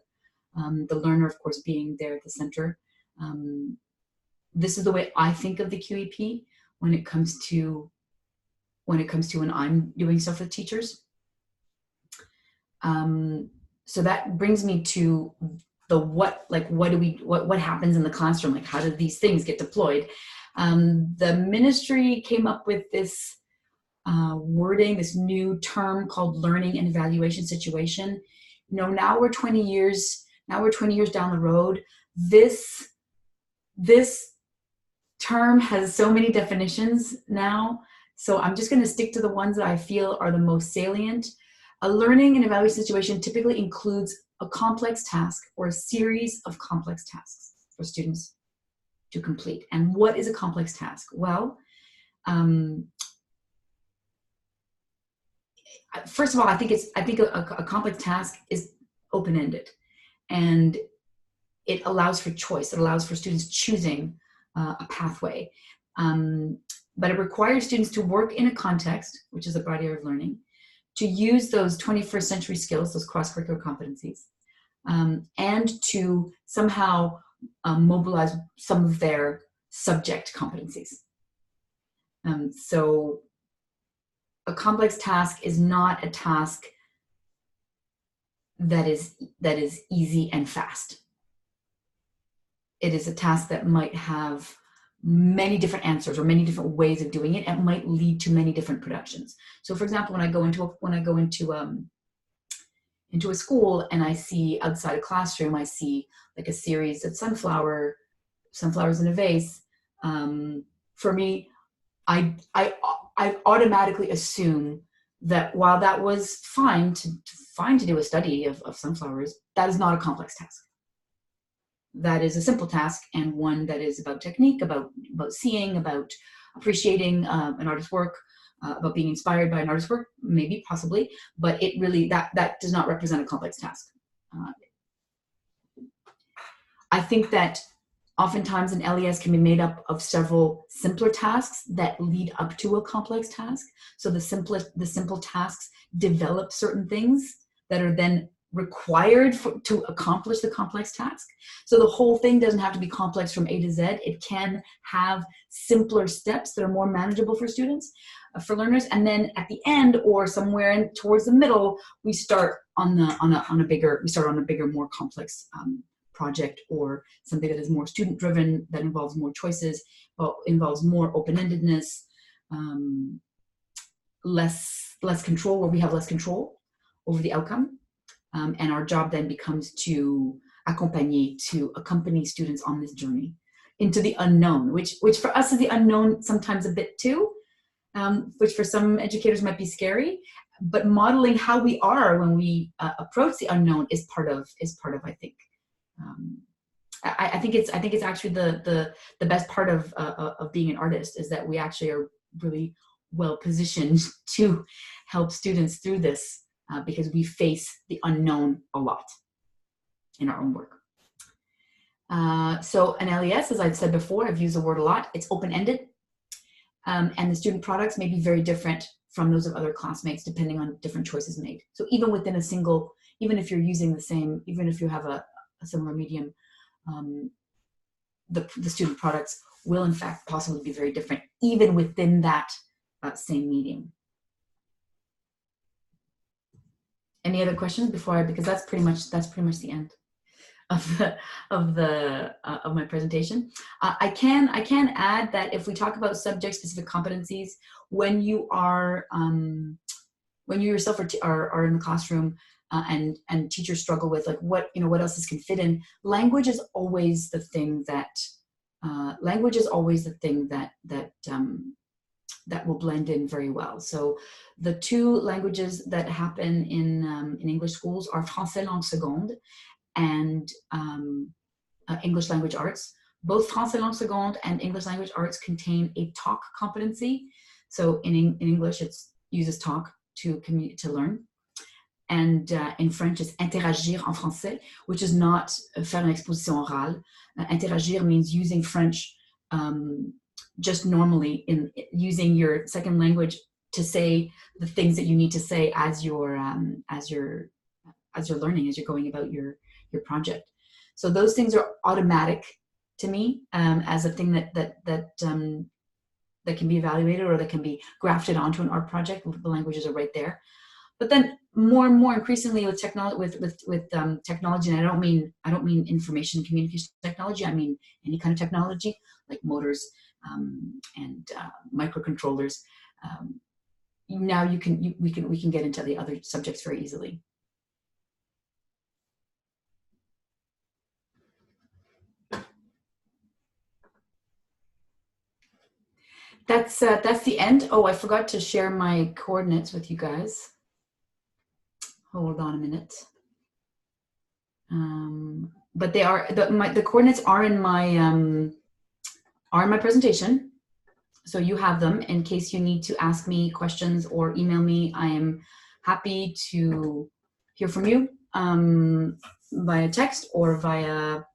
The learner, of course, being there at the center. This is the way I think of the QEP when it comes to when I'm doing stuff with teachers. So that brings me to the what happens in the classroom? Like, how do these things get deployed? The ministry came up with this wording, this new term called learning and evaluation situation. You know, now we're 20 years down the road. This term has so many definitions now, so I'm just going to stick to the ones that I feel are the most salient. A learning and evaluation situation typically includes a complex task or a series of complex tasks for students to complete. And what is a complex task? Well, first of all, I think a complex task is open-ended, and it allows for choice. It allows for students choosing a pathway, but it requires students to work in a context, which is a broad area of learning, to use those 21st century skills, those cross-curricular competencies, and to somehow mobilize some of their subject competencies. So a complex task is not a task that is easy and fast. It is a task that might have many different answers or many different ways of doing it, and might lead to many different productions. So, for example, when I go into a school and I see outside a classroom, I see like a series of sunflowers in a vase. For me, I automatically assume that while that was fine to do a study of sunflowers, that is not a complex task. That is a simple task, and one that is about technique, about seeing, about appreciating an artist's work, about being inspired by an artist's work, maybe, possibly, but it really, that does not represent a complex task. I think that oftentimes an LES can be made up of several simpler tasks that lead up to a complex task. So the simple tasks develop certain things that are then required to accomplish the complex task. So the whole thing doesn't have to be complex from A to Z. It can have simpler steps that are more manageable for students, for learners, and then at the end or somewhere towards the middle, we start on a bigger, more complex project, or something that is more student driven, that involves more choices, involves more open-endedness, less control, where we have less control over the outcome. And our job then becomes to accompany students on this journey into the unknown, which for us is the unknown sometimes a bit too, which for some educators might be scary. But modeling how we are when we approach the unknown is part of I think. I think it's actually the best part of being an artist, is that we actually are really well positioned to help students through this. Because we face the unknown a lot in our own work. So an LES, as I've said before, I've used the word a lot, it's open-ended. And the student products may be very different from those of other classmates, depending on different choices made. So even within a single, even if you're using the same, even if you have a similar medium, the student products will in fact possibly be very different, even within that same medium. Any other questions before because that's pretty much the end of my presentation. I can add that if we talk about subject specific competencies, when you are when you yourself are in the classroom and teachers struggle with like what else this can fit in, language is always the thing that that will blend in very well. So the two languages that happen in English schools are Français langue seconde and English language arts. Both Français langue seconde and English language arts contain a talk competency. So in English, it uses talk to learn. And in French, it's interagir en français, which is not faire une exposition orale. Interagir means using French just normally, in using your second language to say the things that you need to say as you're learning, as you're going about your project. So those things are automatic to me as a thing that can be evaluated or that can be grafted onto an art project. The languages are right there. But then more and more increasingly with technology, technology, and I don't mean information and communication technology. I mean any kind of technology like motors and microcontrollers. Now we can get into the other subjects very easily. That's the end. Oh, I forgot to share my coordinates with you guys. Hold on a minute. But they are the coordinates are in my presentation, so you have them in case you need to ask me questions or email me. I am happy to hear from you via text or via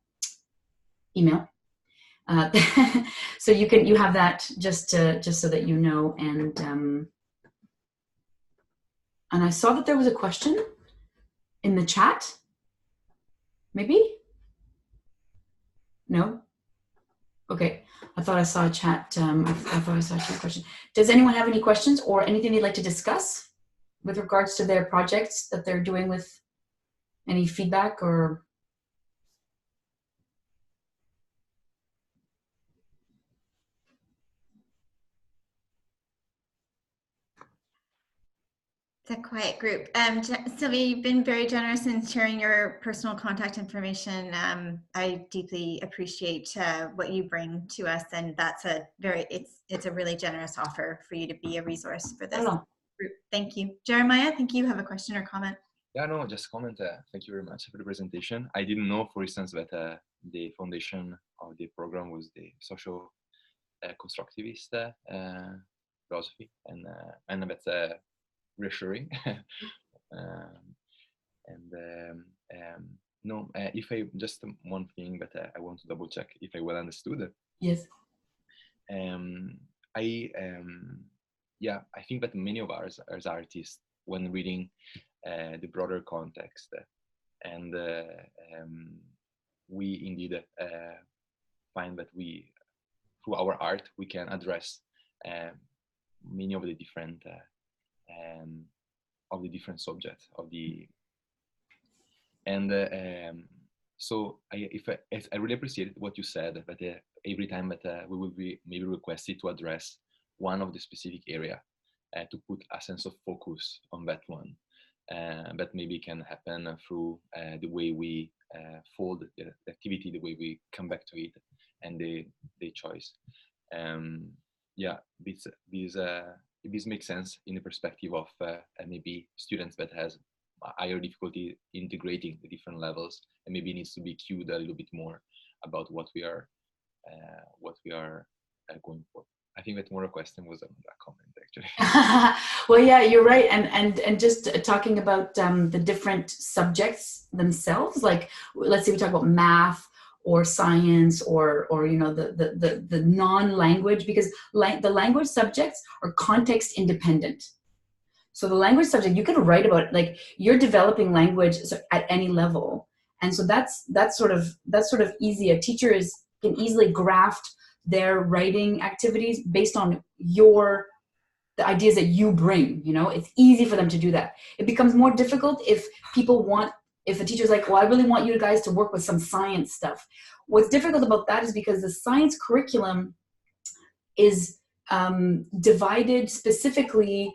email. So you have that just so that you know. And I saw that there was a question in the chat. Maybe? No? Okay. I thought I saw a chat. I thought I saw a chat question. Does anyone have any questions or anything they'd like to discuss with regards to their projects that they're doing, with any feedback or? It's a quiet group. Sylvia, you've been very generous in sharing your personal contact information. I deeply appreciate what you bring to us, and that's it's a really generous offer for you to be a resource for this group. Thank you. Jeremiah, I think you have a question or comment. Yeah, no, just comment. Thank you very much for the presentation. I didn't know, for instance, that the foundation of the program was the social constructivist philosophy, and that's reassuring. No, if I just one thing that I want to double check if I well understood. Yes. I think that many of us as artists, when reading the broader context, and we indeed find that through our art we can address many of the different subjects of the, and so I really appreciate what you said, that every time that we will be maybe requested to address one of the specific area, to put a sense of focus on that one, that maybe can happen through the way we fold the activity, the way we come back to it, and the choice. This makes sense in the perspective of maybe students that has a higher difficulty integrating the different levels, and maybe needs to be cued a little bit more about what we are going for. I think that more a question was a comment, actually. Well, yeah, you're right, and just talking about the different subjects themselves. Like, let's say we talk about math or science or the non-language, because the language subjects are context independent. So the language subject, you can write about, like, you're developing language at any level, and so that's sort of easy. A teacher can easily graft their writing activities based on your the ideas that you bring, you know, it's easy for them to do that. It becomes more difficult if if a teacher's like, well, I really want you guys to work with some science stuff. What's difficult about that is because the science curriculum is divided specifically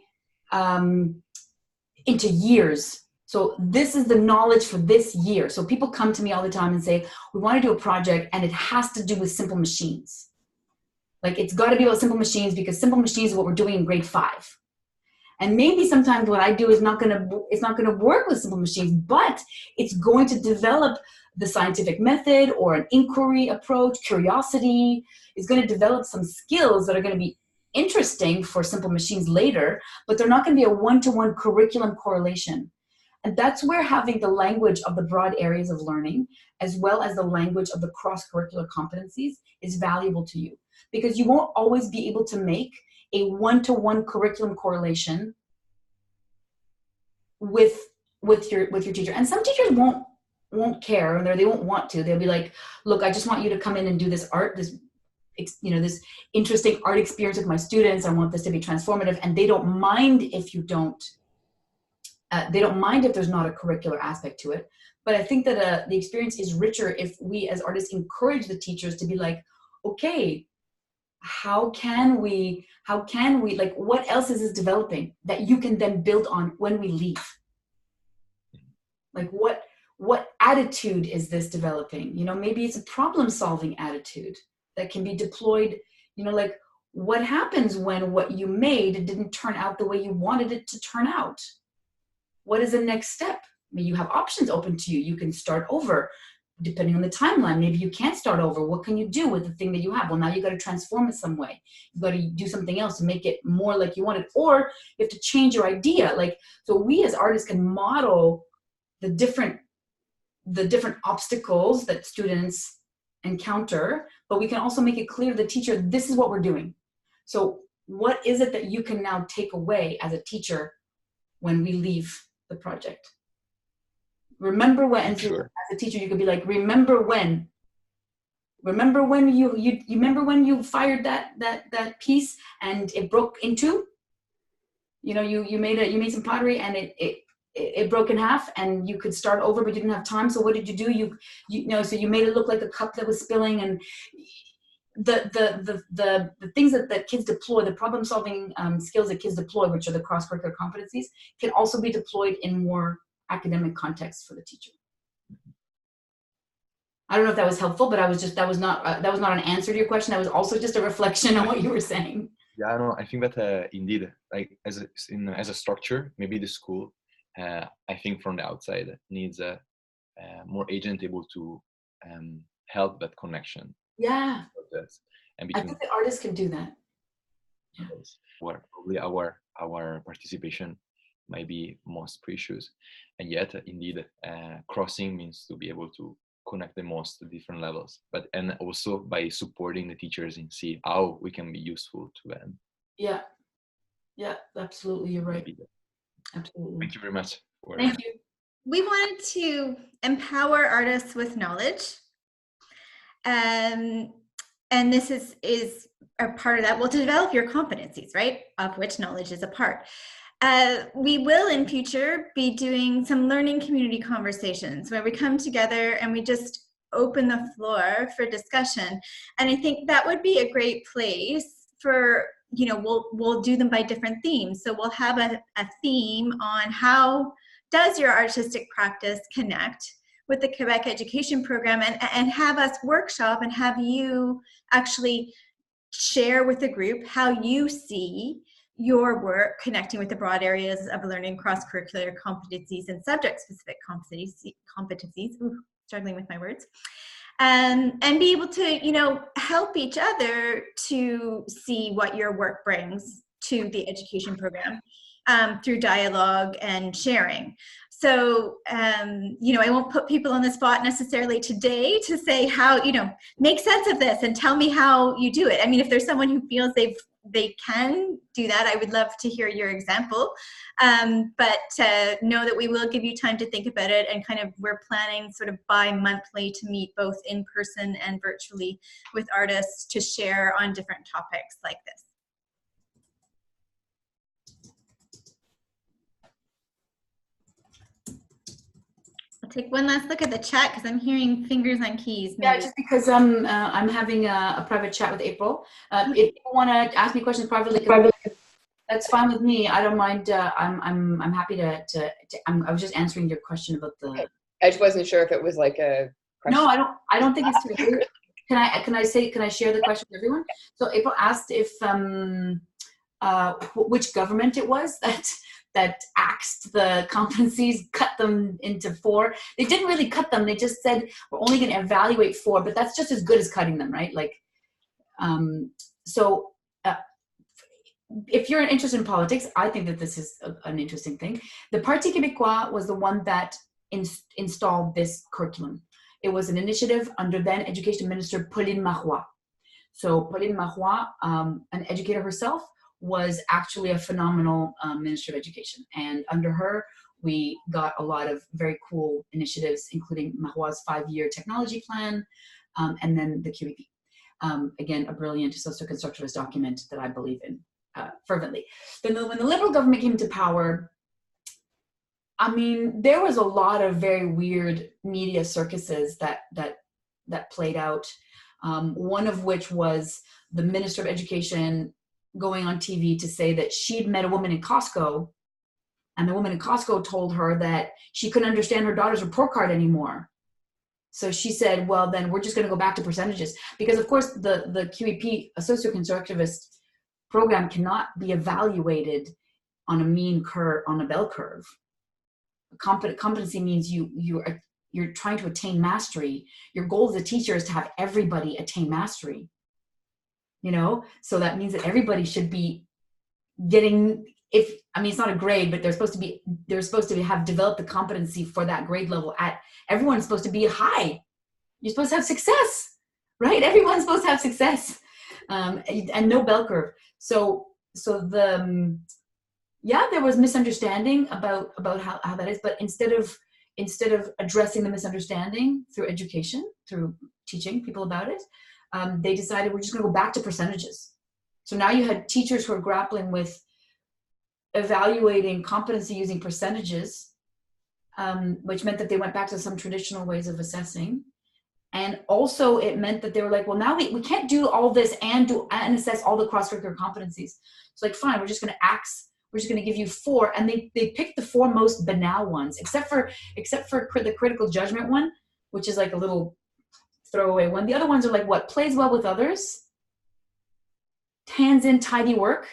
into years. So this is the knowledge for this year. So people come to me all the time and say, we want to do a project and it has to do with simple machines. Like it's got to be about simple machines because simple machines is what we're doing in grade 5. And maybe sometimes what I do is it's not going to work with simple machines, but it's going to develop the scientific method or an inquiry approach, curiosity. It's going to develop some skills that are going to be interesting for simple machines later, but they're not going to be a one-to-one curriculum correlation. And that's where having the language of the broad areas of learning, as well as the language of the cross-curricular competencies, is valuable to you. Because you won't always be able to make a one-to-one curriculum correlation with your teacher. And some teachers won't care, or they won't want to. They'll be like, look, I just want you to come in and do this art, this interesting art experience with my students. I want this to be transformative. And they don't mind if you don't. They don't mind if there's not a curricular aspect to it. But I think that the experience is richer if we as artists encourage the teachers to be like, okay, how can we, like, what else is this developing that you can then build on when we leave? Like, what attitude is this developing? You know, maybe it's a problem-solving attitude that can be deployed, you know, like, what happens when what you made didn't turn out the way you wanted it to turn out? What is the next step? I mean, you have options open to you. You can start over. Depending on the timeline, maybe you can't start over. What can you do with the thing that you have? Well, now you got to transform it some way. You got to do something else to make it more like you want it, or you have to change your idea. Like, so we as artists can model the different obstacles that students encounter, but we can also make it clear to the teacher, this is what we're doing. So what is it that you can now take away as a teacher when we leave the project? Remember when, and sure. As a teacher, you could be like, remember when you fired that piece and it broke in two? You know, you made some pottery and it broke in half and you could start over, but you didn't have time. So what did you do? So you made it look like a cup that was spilling. And the things that kids deploy, the problem solving skills that kids deploy, which are the cross-curricular competencies, can also be deployed in more academic context for the teacher. I don't know if that was helpful, but that was not an answer to your question. That was also just a reflection on what you were saying. Yeah, no, I think that indeed, like as a structure, maybe the school, I think from the outside needs a more agent able to help that connection. Yeah. And I think the artists can do that. Yeah. Probably our participation might be most precious, and yet indeed crossing means to be able to connect the most different levels, and also by supporting the teachers and see how we can be useful to them. Yeah, absolutely, you're right. Absolutely. Thank you very much. Thank you. We wanted to empower artists with knowledge, and this is a part of that. Well, to develop your competencies, right, of which knowledge is a part. We will in future be doing some learning community conversations where we come together and we just open the floor for discussion. And I think that would be a great place for, you know, we'll do them by different themes. So we'll have a theme on how does your artistic practice connect with the Quebec Education Program, and have us workshop and have you actually share with the group how you see your work connecting with the broad areas of learning, cross-curricular competencies and subject-specific competencies. Ooh, struggling with my words. And be able to, you know, help each other to see what your work brings to the education program through dialogue and sharing. So, you know, I won't put people on the spot necessarily today to say how, you know, make sense of this and tell me how you do it. I mean, if there's someone who feels they can do that, I would love to hear your example. But know that we will give you time to think about it, and kind of we're planning sort of bi-monthly to meet both in person and virtually with artists to share on different topics like this. I'll take one last look at the chat because I'm hearing fingers on keys. Maybe. Yeah, just because I'm having a private chat with April. If you want to ask me questions privately, that's fine with me. I don't mind. I'm happy to. I was just answering your question about the. I just wasn't sure if it was like a question. No, I don't think it's too late. Can I share the question with everyone? So April asked if which government it was that axed the competencies, cut them into 4. They didn't really cut them. They just said we're only going to evaluate 4, but that's just as good as cutting them, right? Like, so. If you're interested in politics, I think that this is an interesting thing. The Parti Québécois was the one that installed this curriculum. It was an initiative under then Education Minister Pauline Marois. So Pauline Marois, an educator herself, was actually a phenomenal Minister of Education. And under her, we got a lot of very cool initiatives, including Marois' 5-year technology plan, and then the QEP. Again, a brilliant socio-constructivist document that I believe in. Fervently. Then when the Liberal government came to power, I mean, there was a lot of very weird media circuses that played out. One of which was the Minister of Education going on TV to say that she'd met a woman in Costco, and the woman in Costco told her that she couldn't understand her daughter's report card anymore. So she said, well, then we're just going to go back to percentages. Because, of course, the QEP, a socio-constructivist program, cannot be evaluated on a mean curve, on a bell curve. Competency means you're trying to attain mastery. Your goal as a teacher is to have everybody attain mastery. You know, so that means that everybody should be getting. It's not a grade, but they're supposed to have developed the competency for that grade level. Everyone's supposed to be high. You're supposed to have success, right? Everyone's supposed to have success, and no bell curve. So there was misunderstanding about how that is, but instead of addressing the misunderstanding through education, through teaching people about it, they decided we're just going to go back to percentages. So now you had teachers who are grappling with evaluating competency using percentages, which meant that they went back to some traditional ways of assessing. And also it meant that they were like, well, now we can't do all this and assess all the cross-curricular competencies. It's like, fine, we're just going to give you 4. And they picked the 4 most banal ones, except for the critical judgment one, which is like a little throwaway one. The other ones are like, what? Plays well with others, hands in tidy work,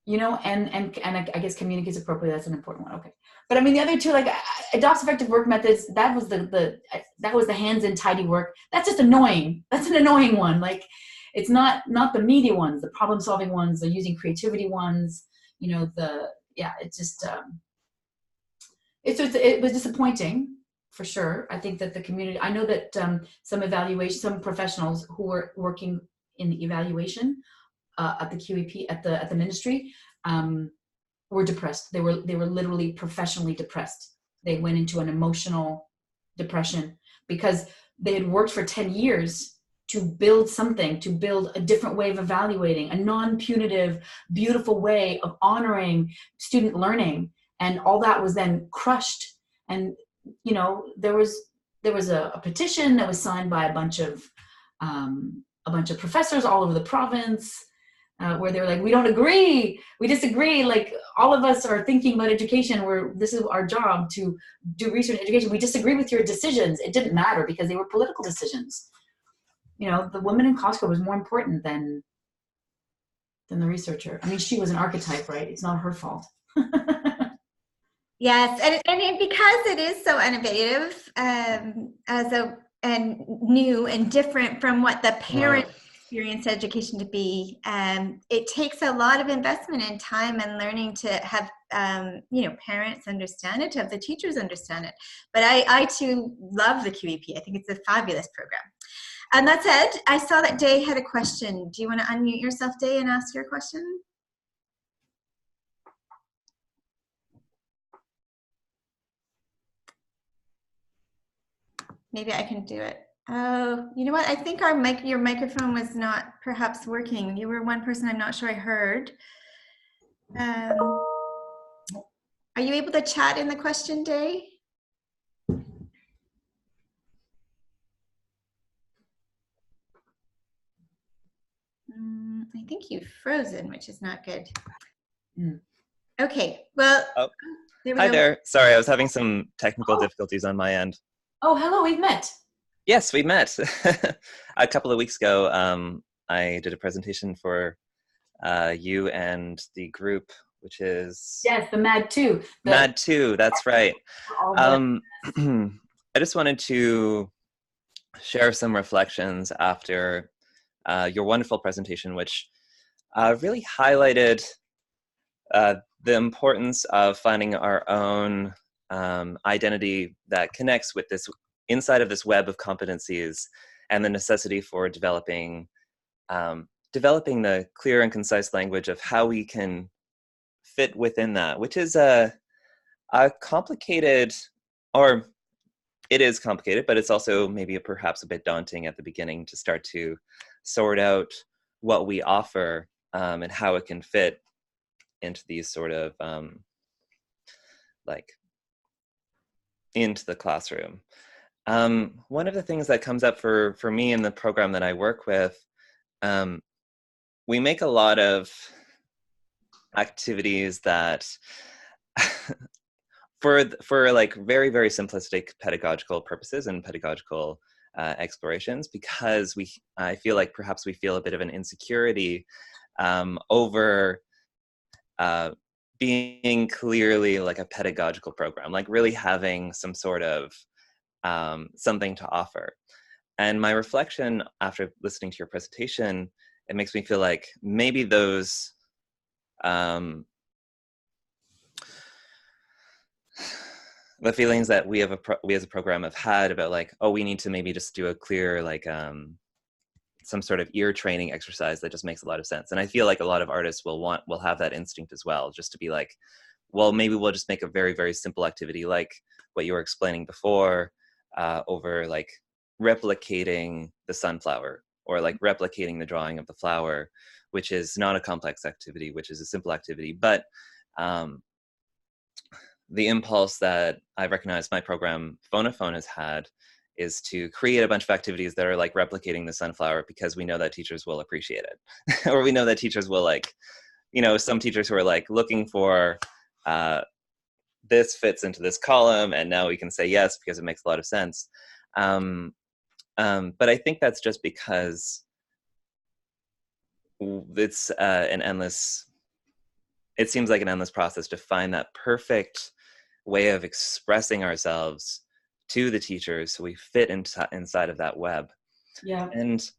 you know, and I guess communicates appropriately. That's an important one. Okay. But I mean, the other 2, like adopts effective work methods, that was the hands in tidy work. That's just annoying. That's an annoying one. Like, it's not the media ones, the problem solving ones, the using creativity ones, you know, it's just, it was disappointing for sure. I think that the community, I know that some professionals who were working in the evaluation at the QEP, at the ministry, were depressed. They were literally professionally depressed. They went into an emotional depression because they had worked for 10 years to build something, to build a different way of evaluating, a non-punitive, beautiful way of honoring student learning. And all that was then crushed. And, you know, there was a petition that was signed by a bunch of professors all over the province, where they were like, we don't agree, we disagree. Like, all of us are thinking about education, this is our job to do research in education. We disagree with your decisions. It didn't matter because they were political decisions. You know, the woman in Costco was more important than the researcher. I mean, she was an archetype, right? It's not her fault. Yes, and because it is so innovative, and new and different from what the parent experience education to be, it takes a lot of investment in time and learning to have parents understand it, to have the teachers understand it. But I too love the QEP. I think it's a fabulous program. And that said, I saw that Day had a question. Do you want to unmute yourself, Day, and ask your question? Maybe I can do it. Oh, you know what? I think your microphone was not perhaps working. You were one person I'm not sure I heard. Are you able to chat in the question, Day? I think you've frozen, which is not good. Mm. Okay, well, Oh, there we hi go. there. Sorry, I was having some technical difficulties on my end. Oh, hello, we've met. Yes, we met. A couple of weeks ago, I did a presentation for you and the group, which is... Yes, the MAD 2. MAD 2, that's right. All the I just wanted to share some reflections after your wonderful presentation, which really highlighted the importance of finding our own identity that connects with this inside of this web of competencies, and the necessity for developing the clear and concise language of how we can fit within that, which is a complicated, or it is complicated, but it's also maybe perhaps a bit daunting at the beginning to start to sort out what we offer and how it can fit into these sort of like into the classroom. One of the things that comes up for me in the program that I work with, we make a lot of activities that for like very, very simplistic pedagogical purposes and pedagogical explorations, because I feel like perhaps we feel a bit of an insecurity over being clearly like a pedagogical program, like really having some sort of something to offer. And my reflection after listening to your presentation, it makes me feel like maybe those the feelings that we as a program have had about like, oh, we need to maybe just do a clear like some sort of ear training exercise that just makes a lot of sense. And I feel like a lot of artists will have that instinct as well, just to be like, well, maybe we'll just make a very, very simple activity like what you were explaining before, over like replicating the sunflower, or like replicating the drawing of the flower, which is not a complex activity, which is a simple activity. But the impulse that I recognize my program Phonophone has had is to create a bunch of activities that are like replicating the sunflower, because we know that teachers will appreciate it. Or we know that teachers will like, you know, some teachers who are like looking for this fits into this column, and now we can say yes because it makes a lot of sense. But I think that's just because it's it seems like an endless process to find that perfect way of expressing ourselves to the teachers so we fit inside of that web. Yeah. And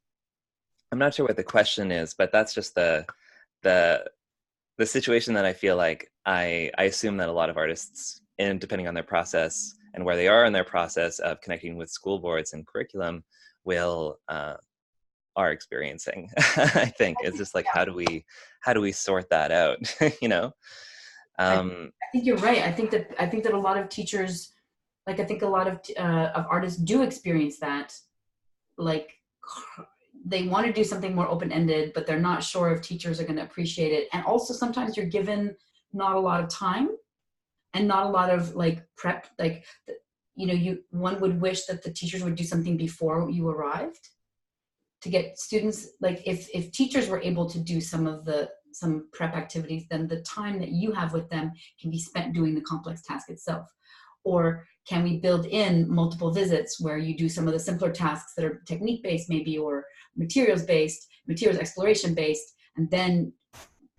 I'm not sure what the question is, but that's just the situation that I feel like I assume that a lot of artists, and depending on their process and where they are in their process of connecting with school boards and curriculum, are experiencing. I think it's just like, how do we sort that out? You know. I think you're right. I think that a lot of teachers, like I think a lot of artists do experience that. Like they want to do something more open-ended, but they're not sure if teachers are going to appreciate it. And also sometimes you're given not a lot of time and not a lot of like prep. Like, you know, one would wish that the teachers would do something before you arrived to get students, like if teachers were able to do some prep activities, then the time that you have with them can be spent doing the complex task itself. Or can we build in multiple visits where you do some of the simpler tasks that are technique-based maybe, or materials-based, materials exploration-based, and then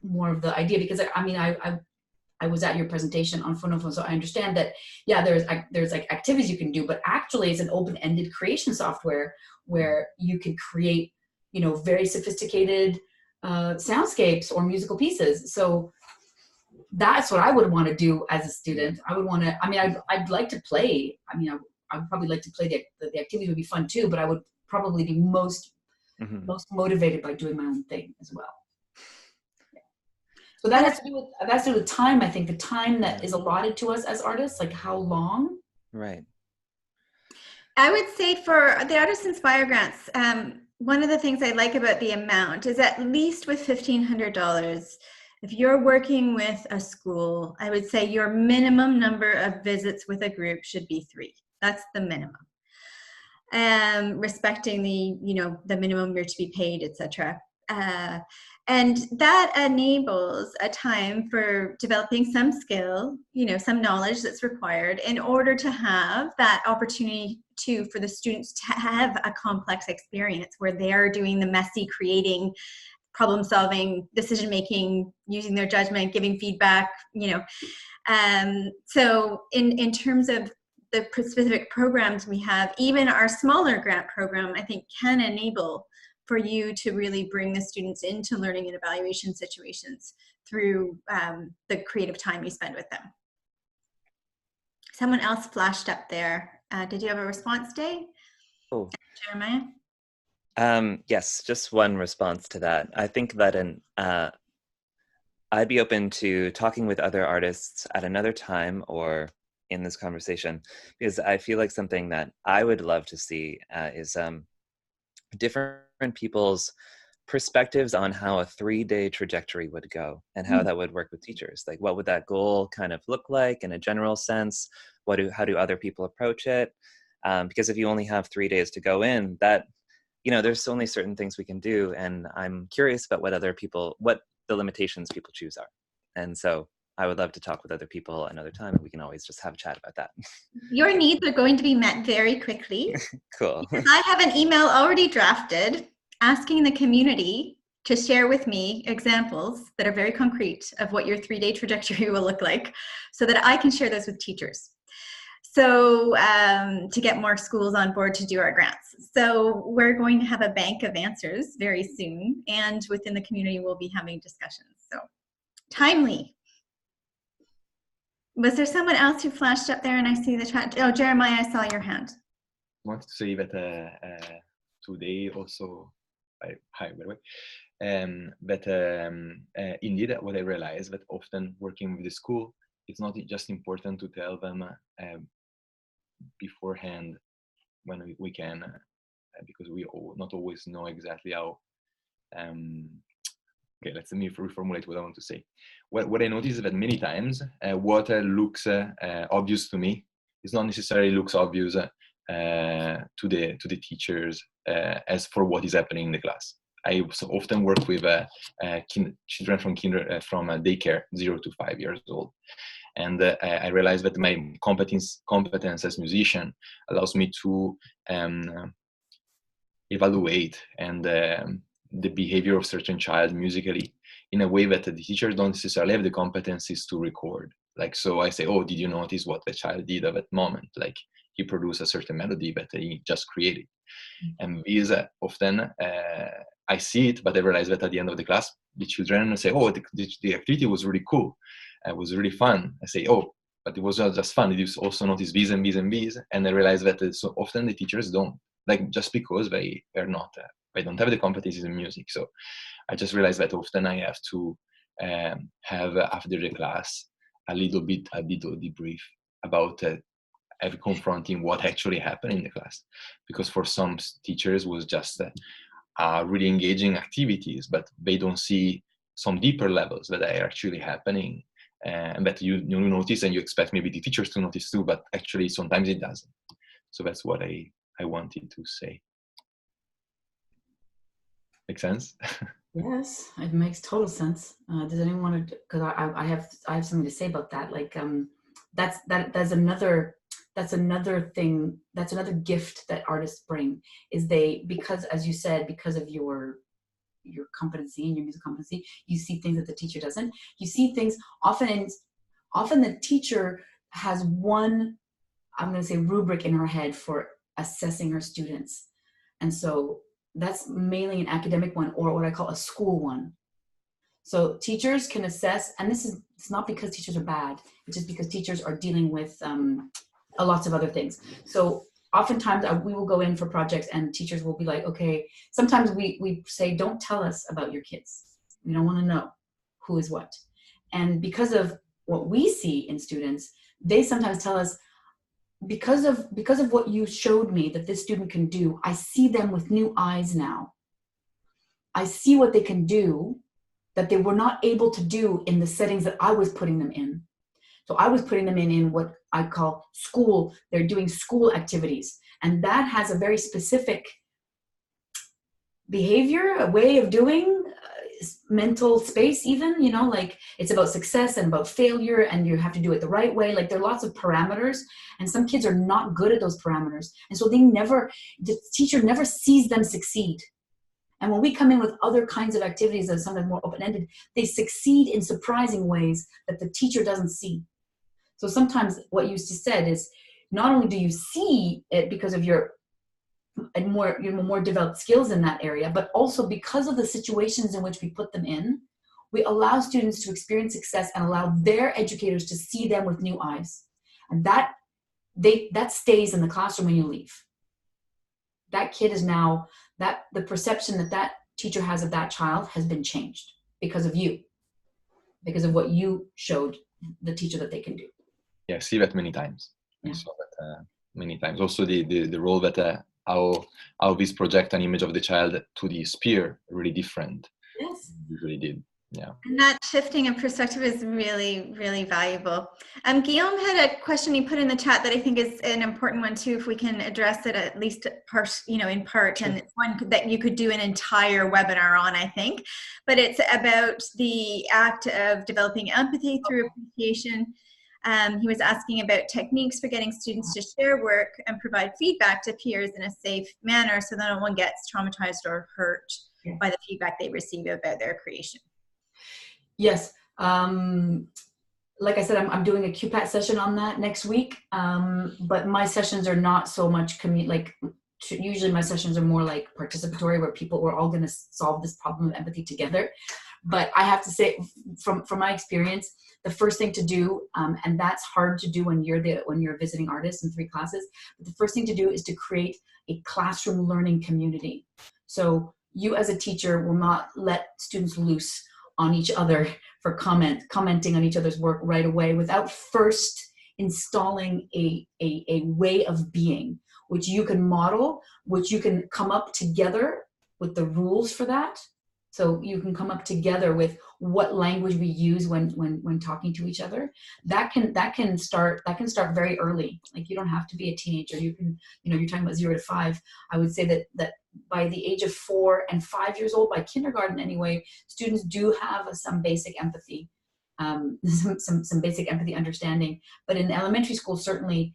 more of the idea, because I mean, I was at your presentation on Phonophone, so I understand that, yeah, there's like activities you can do, but actually it's an open-ended creation software where you can create, you know, very sophisticated soundscapes or musical pieces. So that's what I would want to do as a student. I would want to, I mean, I'd like to play. I mean, I would probably like to play the activity would be fun too, but I would probably be most motivated by doing my own thing as well. Yeah. So that has to do with time. I think the time that is allotted to us as artists, like how long. Right. I would say for the Artist Inspire grants, one of the things I like about the amount is at least with $1,500, if you're working with a school, I would say your minimum number of visits with a group should be 3. That's the minimum. Respecting the, you know, the minimum you're to be paid, etc. And that enables a time for developing some skill, some knowledge that's required in order to have that opportunity for the students to have a complex experience where they're doing the messy creating, problem solving, decision making, using their judgment, giving feedback, So in terms of the specific programs we have, even our smaller grant program, I think can enable for you to really bring the students into learning and evaluation situations through the creative time you spend with them. Someone else flashed up there. Did you have a response, Day? Oh. Jeremiah? Yes, just one response to that. I think that I'd be open to talking with other artists at another time or in this conversation, because I feel like something that I would love to see is different people's perspectives on how a 3-day trajectory would go and how that would work with teachers. Like, what would that goal kind of look like in a general sense? How do other people approach it? Because if you only have 3 days to go in, that, there's only certain things we can do. And I'm curious about what the limitations people choose are. And so I would love to talk with other people another time. We can always just have a chat about that. Your needs are going to be met very quickly. Cool. I have an email already drafted asking the community to share with me examples that are very concrete of what your 3-day trajectory will look like so that I can share those with teachers. So to get more schools on board to do our grants. So we're going to have a bank of answers very soon, and within the community we'll be having discussions. So timely. Was there someone else who flashed up there and I see the chat? Oh, Jeremiah, I saw your hand. I want to say that today also, hi by the way, that indeed what I realized that often working with the school, it's not just important to tell them beforehand when we can, because we not always know exactly how. Okay, let me reformulate what I want to say. What I notice is that many times what looks obvious to me is not necessarily looks obvious to the teachers as for what is happening in the class. I often work with children from daycare, 0 to 5 years old. And I realized that my competence as musician allows me to evaluate and the behavior of certain child musically in a way that the teachers don't necessarily have the competencies to record. Like, so I say, oh, did you notice what the child did at that moment? Like, he produced a certain melody that he just created. And these often, I see it, but I realize that at the end of the class, the children say, oh, the activity was really cool. It was really fun. I say, oh, but it was not just fun. You also notice these and these and these. And I realize that so often the teachers don't, like, just because they are not, they don't have the competencies in music. So I just realized that often I have to have after the class a little debrief about confronting what actually happened in the class, because for some teachers was just really engaging activities, but they don't see some deeper levels that are actually happening, and that you notice and you expect maybe the teachers to notice too, but actually sometimes it doesn't. So that's what I wanted to say. Make sense? Yes, it makes total sense. Does anyone want to? Because I have something to say about that. Like that's another thing. That's another gift that artists bring. Is because, as you said, because of your competency and your music competency, you see things that the teacher doesn't. You see things often the teacher has one, I'm going to say, rubric in her head for assessing her students, and so that's mainly an academic one, or what I call a school one. So teachers can assess, and it's not because teachers are bad, it's just because teachers are dealing with lots of other things. So oftentimes we will go in for projects and teachers will be like, okay, sometimes we say, don't tell us about your kids. We don't want to know who is what. And because of what we see in students, they sometimes tell us, because of what you showed me that this student can do, I see them with new eyes now. I see what they can do that they were not able to do in the settings that I was putting them in. So I was putting them in what I call school. They're doing school activities. And that has a very specific behavior, a way of doing mental space even, you know, like it's about success and about failure, and you have to do it the right way. Like there are lots of parameters, and some kids are not good at those parameters. And so the teacher never sees them succeed. And when we come in with other kinds of activities that are sometimes more open-ended, they succeed in surprising ways that the teacher doesn't see. So sometimes what you said is, not only do you see it because of your more developed skills in that area, but also because of the situations in which we put them in, we allow students to experience success and allow their educators to see them with new eyes. And that stays in the classroom when you leave. That kid is now, the perception that teacher has of that child has been changed because of you, because of what you showed the teacher that they can do. Yeah, I see that many times. Yeah. I saw that many times. Also the role that how this project an image of the child to the spear really different. Yes. Usually did. Yeah. And that shifting of perspective is really, really valuable. Guillaume had a question he put in the chat that I think is an important one too, if we can address it at least in part, Sure. and it's one that you could do an entire webinar on, I think. But it's about the act of developing empathy through appreciation. He was asking about techniques for getting students to share work and provide feedback to peers in a safe manner so that no one gets traumatized or hurt by the feedback they receive about their creation. Yes. Like I said, I'm doing a QPAT session on that next week. But my sessions are not so much usually my sessions are more like participatory, where we're all going to solve this problem of empathy together. But I have to say, from my experience, the first thing to do, and that's hard to do when you're a visiting artist in 3 classes, but the first thing to do is to create a classroom learning community. So you as a teacher will not let students loose on each other for commenting on each other's work right away without first installing a way of being, which you can model, which you can come up together with the rules for that. So you can come up together with what language we use when talking to each other. That can start very early. Like you don't have to be a teenager. You can, you're talking about 0 to 5. I would say that by the age of 4 and 5 years old, by kindergarten anyway, students do have some basic empathy, some basic empathy understanding. But in elementary school, certainly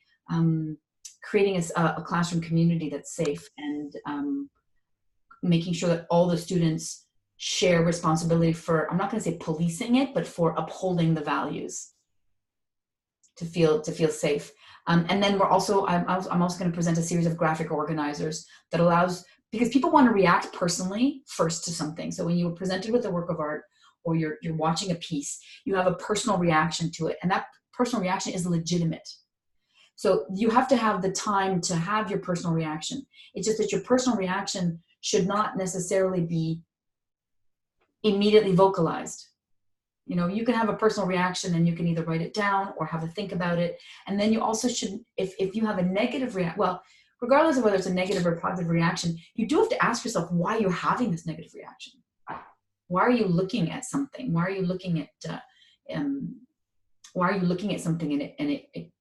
creating a classroom community that's safe and making sure that all the students share responsibility for, I'm not going to say policing it, but for upholding the values to feel safe. And then I'm also going to present a series of graphic organizers that allows, because people want to react personally first to something. So when you were presented with a work of art or you're watching a piece, you have a personal reaction to it, and that personal reaction is legitimate. So you have to have the time to have your personal reaction. It's just that your personal reaction should not necessarily be immediately vocalized. You can have a personal reaction and you can either write it down or have a think about it. And then you also should, if you have a negative reaction, well, regardless of whether it's a negative or positive reaction, you do have to ask yourself why you're having this negative reaction. Why are you looking at something? Why are you looking at something and it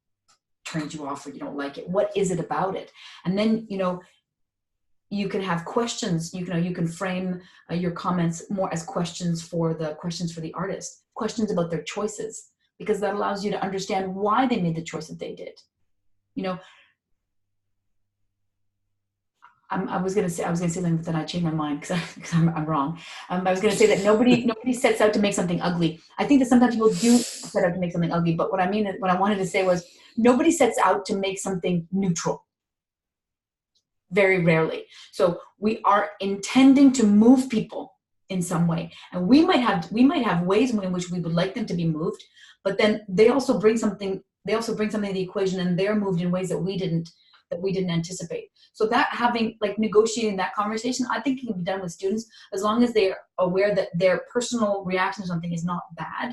turns you off or you don't like it? What is it about it? And then, you can have questions. You can frame your comments more as questions for the artist, questions about their choices, because that allows you to understand why they made the choice that they did. I was going to say something, but then I changed my mind because I'm wrong. I was going to say that nobody sets out to make something ugly. I think that sometimes people do set out to make something ugly, but what I wanted to say was nobody sets out to make something neutral. Very rarely. So we are intending to move people in some way, and we might have ways in which we would like them to be moved, but then they also bring something to the equation, and they're moved in ways that we didn't anticipate. So that negotiating that conversation, I think, can be done with students as long as they are aware that their personal reaction to something is not bad,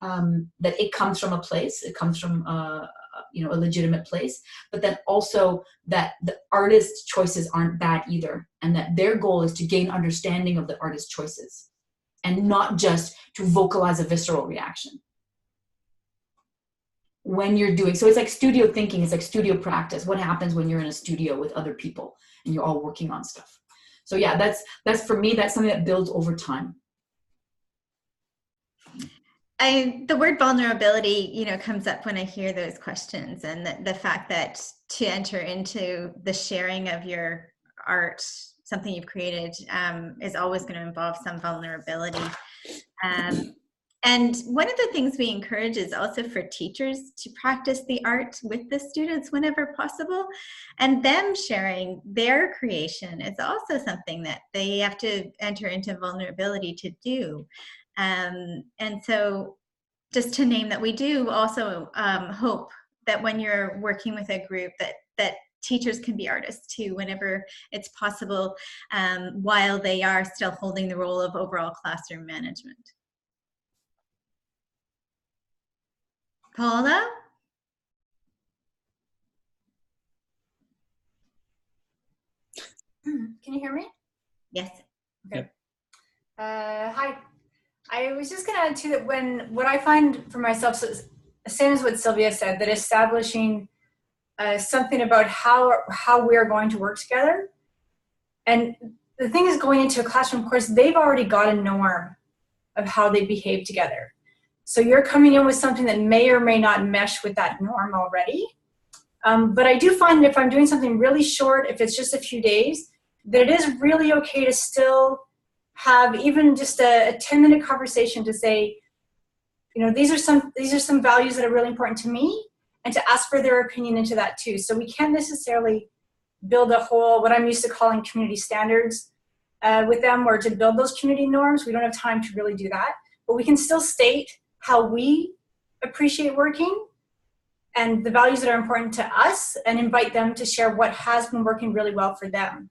that it comes from a place, it comes from a legitimate place, but then also that the artist's choices aren't bad either, and that their goal is to gain understanding of the artist's choices and not just to vocalize a visceral reaction. When you're doing, so it's like studio thinking, it's like studio practice. What happens when you're in a studio with other people and you're all working on stuff? So yeah, that's for me, that's something that builds over time. The word vulnerability, you know, comes up when I hear those questions, and the fact that to enter into the sharing of your art, something you've created, is always going to involve some vulnerability. And one of the things we encourage is also for teachers to practice the art with the students whenever possible, and them sharing their creation is also something that they have to enter into vulnerability to do. And so just to name that, we do also hope that when you're working with a group that teachers can be artists too, whenever it's possible, while they are still holding the role of overall classroom management. Paula? Can you hear me? Yes. Okay. Hi. I was just going to add to that what I find for myself, so same as what Sylvia said, that establishing something about how we're going to work together. And the thing is, going into a classroom course, they've already got a norm of how they behave together. So you're coming in with something that may or may not mesh with that norm already. But I do find that if I'm doing something really short, if it's just a few days, that it is really okay to still have even just a 10-minute conversation to say, you know, these are some values that are really important to me, and to ask for their opinion into that too. So we can't necessarily build a whole, what I'm used to calling community standards with them, or to build those community norms. We don't have time to really do that, but we can still state how we appreciate working and the values that are important to us, and invite them to share what has been working really well for them.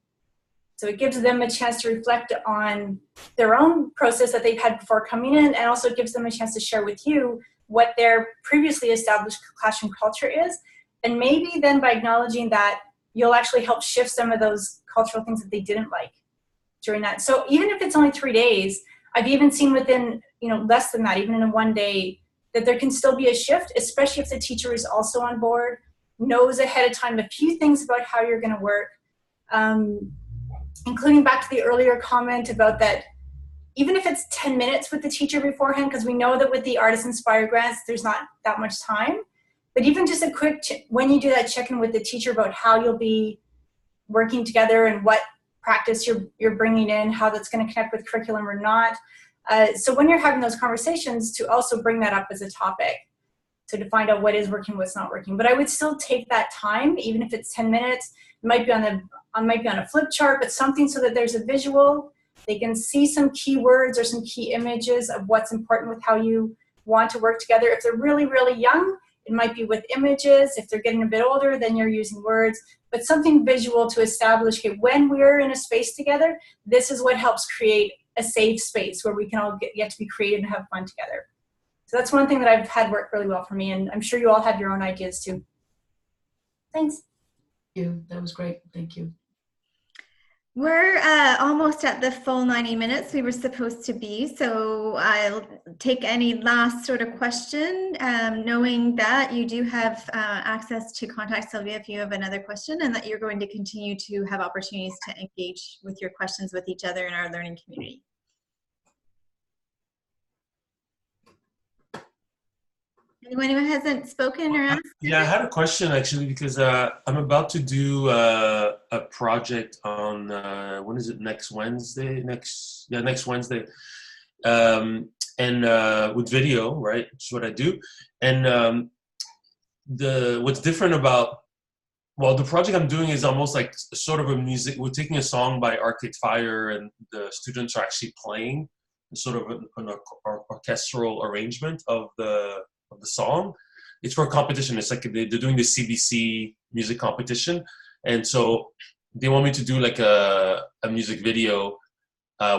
So it gives them a chance to reflect on their own process that they've had before coming in, and also gives them a chance to share with you what their previously established classroom culture is. And maybe then by acknowledging that, you'll actually help shift some of those cultural things that they didn't like during that. So even if it's only 3 days, I've even seen within, you know, less than that, even in a 1 day, that there can still be a shift, especially if the teacher is also on board, knows ahead of time a few things about how you're going to work. Including back to the earlier comment about that, even if it's 10 minutes with the teacher beforehand, because we know that with the Artist Inspired grants, there's not that much time. But even just a quick, when you do that check-in with the teacher about how you'll be working together and what practice you're bringing in, how that's going to connect with curriculum or not. So when you're having those conversations, to also bring that up as a topic, so to find out what is working, what's not working. But I would still take that time, even if it's 10 minutes. It might be on a flip chart, but something so that there's a visual. They can see some keywords or some key images of what's important with how you want to work together. If they're really, really young, it might be with images. If they're getting a bit older, then you're using words. But something visual to establish, okay, when we're in a space together, this is what helps create a safe space where we can all get to be creative and have fun together. So that's one thing that I've had work really well for me, and I'm sure you all have your own ideas too. Thanks. Thank you. That was great. Thank you. We're almost at the full 90 minutes we were supposed to be, so I'll take any last sort of question, knowing that you do have access to contact Sylvia if you have another question, and that you're going to continue to have opportunities to engage with your questions with each other in our learning community. Anyone who hasn't spoken or asked? Yeah, I had a question actually, because I'm about to do a project on when is it? Next Wednesday. Next Wednesday, and with video, right? Which is what I do. And what's different about, well, the project I'm doing is almost like sort of a music. We're taking a song by Arcade Fire, and the students are actually playing sort of an orchestral arrangement of the song. It's for a competition. It's like they're doing the CBC music competition, and so they want me to do like a music video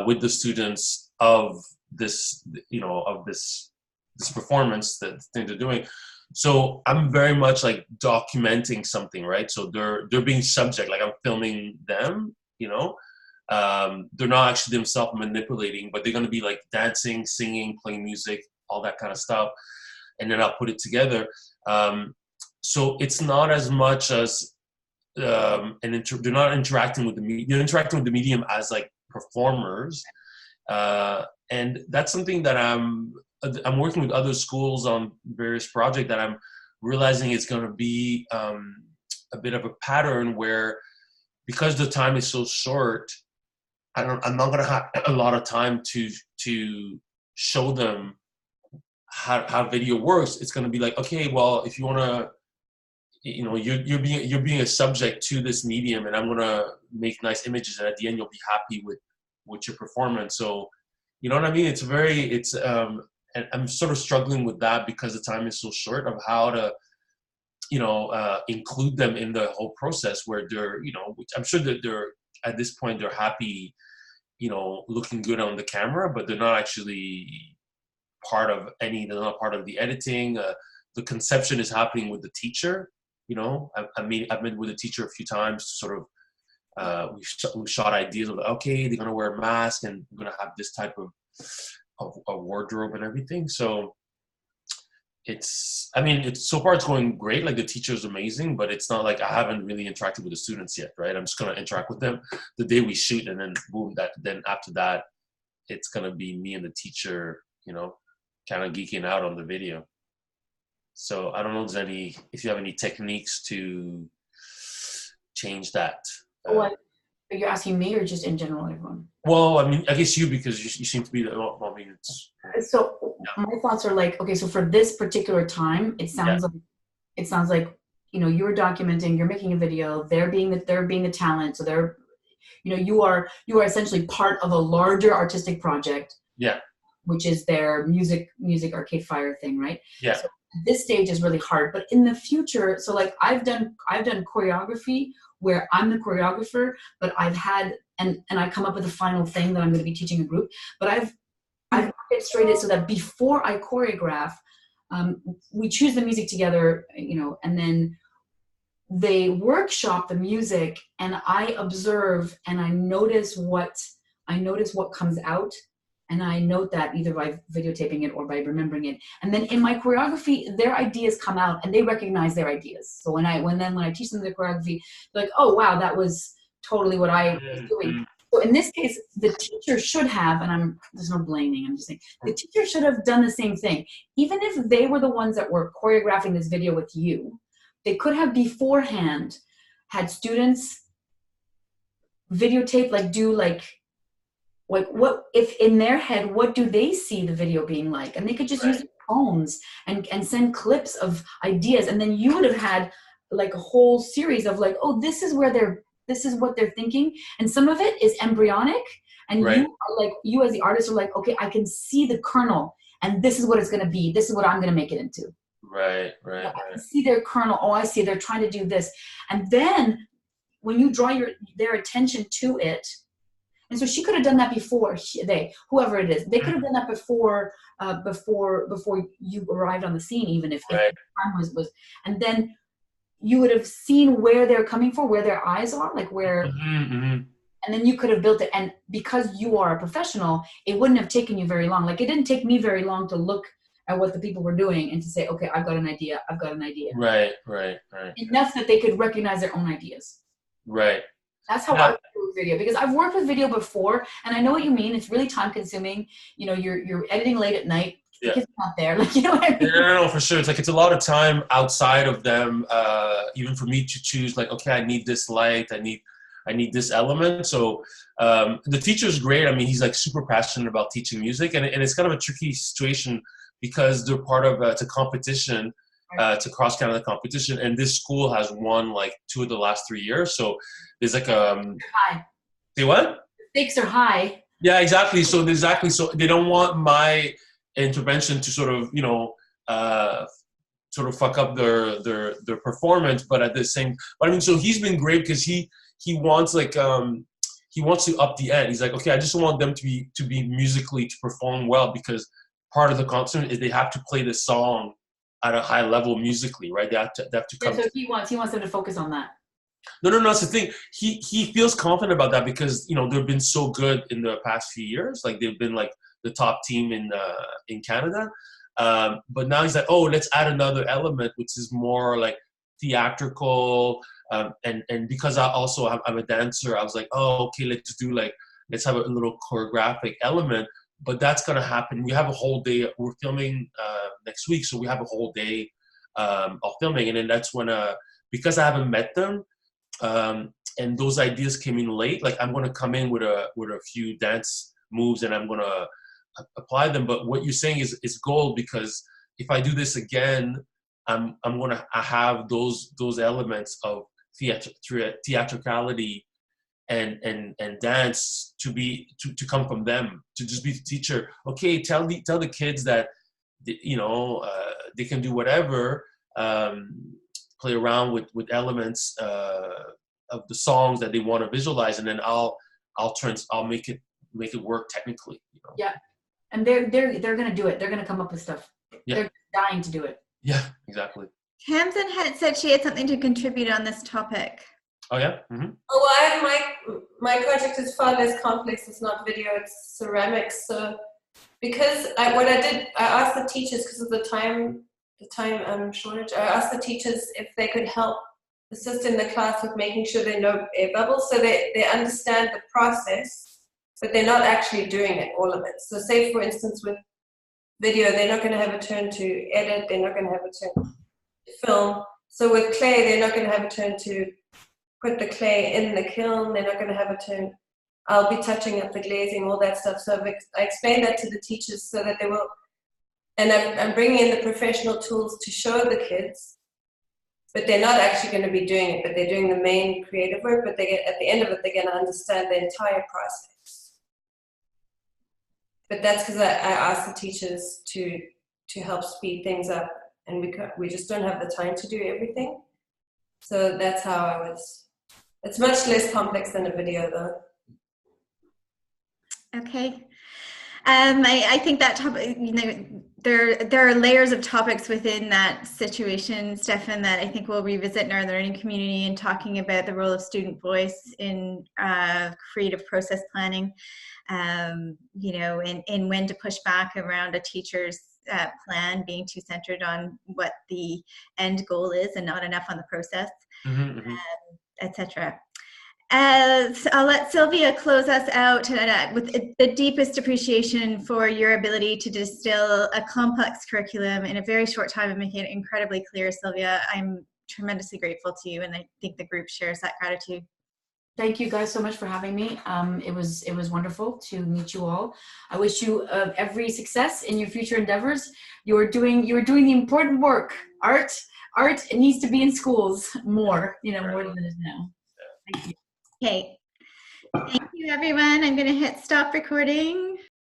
with the students of this, you know, of this performance, that thing they're doing. So I'm very much like documenting something, right? So they're being subject, like I'm filming them, you know. They're not actually themselves manipulating, but they're going to be like dancing, singing, playing music, all that kind of stuff. And then I'll put it together. So it's not as much as they're not interacting with the medium. You're interacting with the medium as like performers, and that's something that I'm I'm working with other schools on various projects that I'm realizing it's going to be a bit of a pattern where, because the time is so short, I'm not going to have a lot of time to show them how video works. It's going to be like, okay, well, if you want to, you know, you're being a subject to this medium, and I'm going to make nice images, and at the end you'll be happy with your performance. So, you know what I mean? And I'm sort of struggling with that because the time is so short, of how to, you know, include them in the whole process where they're, you know, which I'm sure that they're, at this point, they're happy, you know, looking good on the camera, but they're not actually they're not part of the editing. The conception is happening with the teacher, you know. I've met with the teacher a few times to sort of, we shot ideas of, okay, they're going to wear a mask and we're going to have this type of wardrobe and everything. So so far it's going great. Like, the teacher is amazing, but it's not like I haven't really interacted with the students yet, right? I'm just going to interact with them the day we shoot, and then boom, then after that, it's going to be me and the teacher, you know, kind of geeking out on the video. So I don't know if you have any techniques to change that. What? Are you asking me or just in general, everyone? Well, I mean, I guess you, because you seem to be So my thoughts are like, okay, so for this particular time, it sounds like, you know, you're documenting, you're making a video, they're being the talent. So they're, you know, you are essentially part of a larger artistic project. Yeah. Which is their music Arcade Fire thing, right? Yeah. So this stage is really hard, but in the future, so like I've done choreography where I'm the choreographer, but I've had, and I come up with a final thing that I'm going to be teaching a group, but I've orchestrated so that before I choreograph, we choose the music together, you know, and then they workshop the music, and I observe and I notice what comes out. And I note that either by videotaping it or by remembering it. And then in my choreography, their ideas come out and they recognize their ideas. So when I teach them the choreography, they're like, oh, wow, that was totally what I was doing. So in this case, the teacher should have, and there's no blaming, I'm just saying, the teacher should have done the same thing. Even if they were the ones that were choreographing this video with you, they could have beforehand had students videotape, what if in their head, what do they see the video being like? And they could just use their phones and send clips of ideas. And then you would have had like a whole series of like, oh, this is what they're thinking. And some of it is embryonic. And you as the artist are like, okay, I can see the kernel, and this is what it's going to be. This is what I'm going to make it into. Right. I can see their kernel. Oh, I see. They're trying to do this. And then when you draw their attention to it, and so she could have done that before whoever it is, they could have done that before you arrived on the scene, even if the time was, and then you would have seen where they're coming from, where their eyes are, like where, and then you could have built it. And because you are a professional, it wouldn't have taken you very long. Like, it didn't take me very long to look at what the people were doing and to say, okay, I've got an idea. Right. Enough that they could recognize their own ideas. Right. That's how I work with video, because I've worked with video before, and I know what you mean. It's really time consuming. You know, you're editing late at night. The kids are not there. Like, you know what I mean? No, for sure. It's like, it's a lot of time outside of them. Even for me to choose, like, okay, I need this light. I need this element. So the teacher's great. I mean, he's like super passionate about teaching music, and it's kind of a tricky situation because they're part of it's a competition. To cross Canada competition, and this school has won like 2 of the last 3 years. So there's like high. Say what? The stakes are high. Yeah, exactly. So they don't want my intervention to sort of, you know, sort of fuck up their performance. But at the same, but I mean, so he's been great because he wants like he wants to up the end. He's like, okay, I just want them to be musically, to perform well, because part of the concert is they have to play the song at a high level musically, right? They have to come. So he wants them to focus on that. No, that's the thing. He feels confident about that because, you know, they've been so good in the past few years. Like, they've been like the top team in Canada. But now he's like, oh, let's add another element, which is more like theatrical. And because I'm a dancer, I was like, oh, okay, let's have a little choreographic element. but that's going to happen. We have a whole day. We're filming next week, so we have a whole day of filming, and then that's when because I haven't met them, and those ideas came in late. Like I'm going to come in with a few dance moves, and I'm going to apply them. But what you're saying is gold, because if I do this again, I'm going to have those elements of theatricality and dance to come from them, to just be the teacher. Okay, tell the kids that they can do whatever, play around with elements of the songs that they want to visualize, and then I'll make it work technically. Yeah, and they're gonna do it. They're gonna come up with stuff. Yeah. They're dying to do it. Yeah, exactly. Tamsin had said she had something to contribute on this topic. Oh yeah. Mm-hmm. Oh, well, my project is far less complex. It's not video; it's ceramics. So, because I asked the teachers, because of the time shortage. I asked the teachers if they could help assist in the class with making sure they know air bubbles, so they understand the process, but they're not actually doing it, all of it. So, say for instance with video, they're not going to have a turn to edit. They're not going to have a turn to film. So with clay, they're not going to have a turn to put the clay in the kiln. They're not going to have a turn. I'll be touching up the glazing, all that stuff. So I explained that to the teachers so that they will, and I'm bringing in the professional tools to show the kids, but they're not actually going to be doing it, but they're doing the main creative work, but at the end of it, they're going to understand the entire process. But that's because I asked the teachers to help speed things up, and we just don't have the time to do everything. So that's how I was. It's much less complex than a video, though. Okay. I think that topic, there are layers of topics within that situation, Stefan, that I think we'll revisit in our learning community, and talking about the role of student voice in creative process planning, and when to push back around a teacher's plan being too centered on what the end goal is and not enough on the process, etc. So I'll let Sylvia close us out with the deepest appreciation for your ability to distill a complex curriculum in a very short time and make it incredibly clear, Sylvia. I'm tremendously grateful to you, and I think the group shares that gratitude. Thank you guys so much for having me. It was wonderful to meet you all. I wish you every success in your future endeavors. You're doing the important work. Art needs to be in schools more, more than it is now. Thank you. Okay. Thank you, everyone. I'm going to hit stop recording.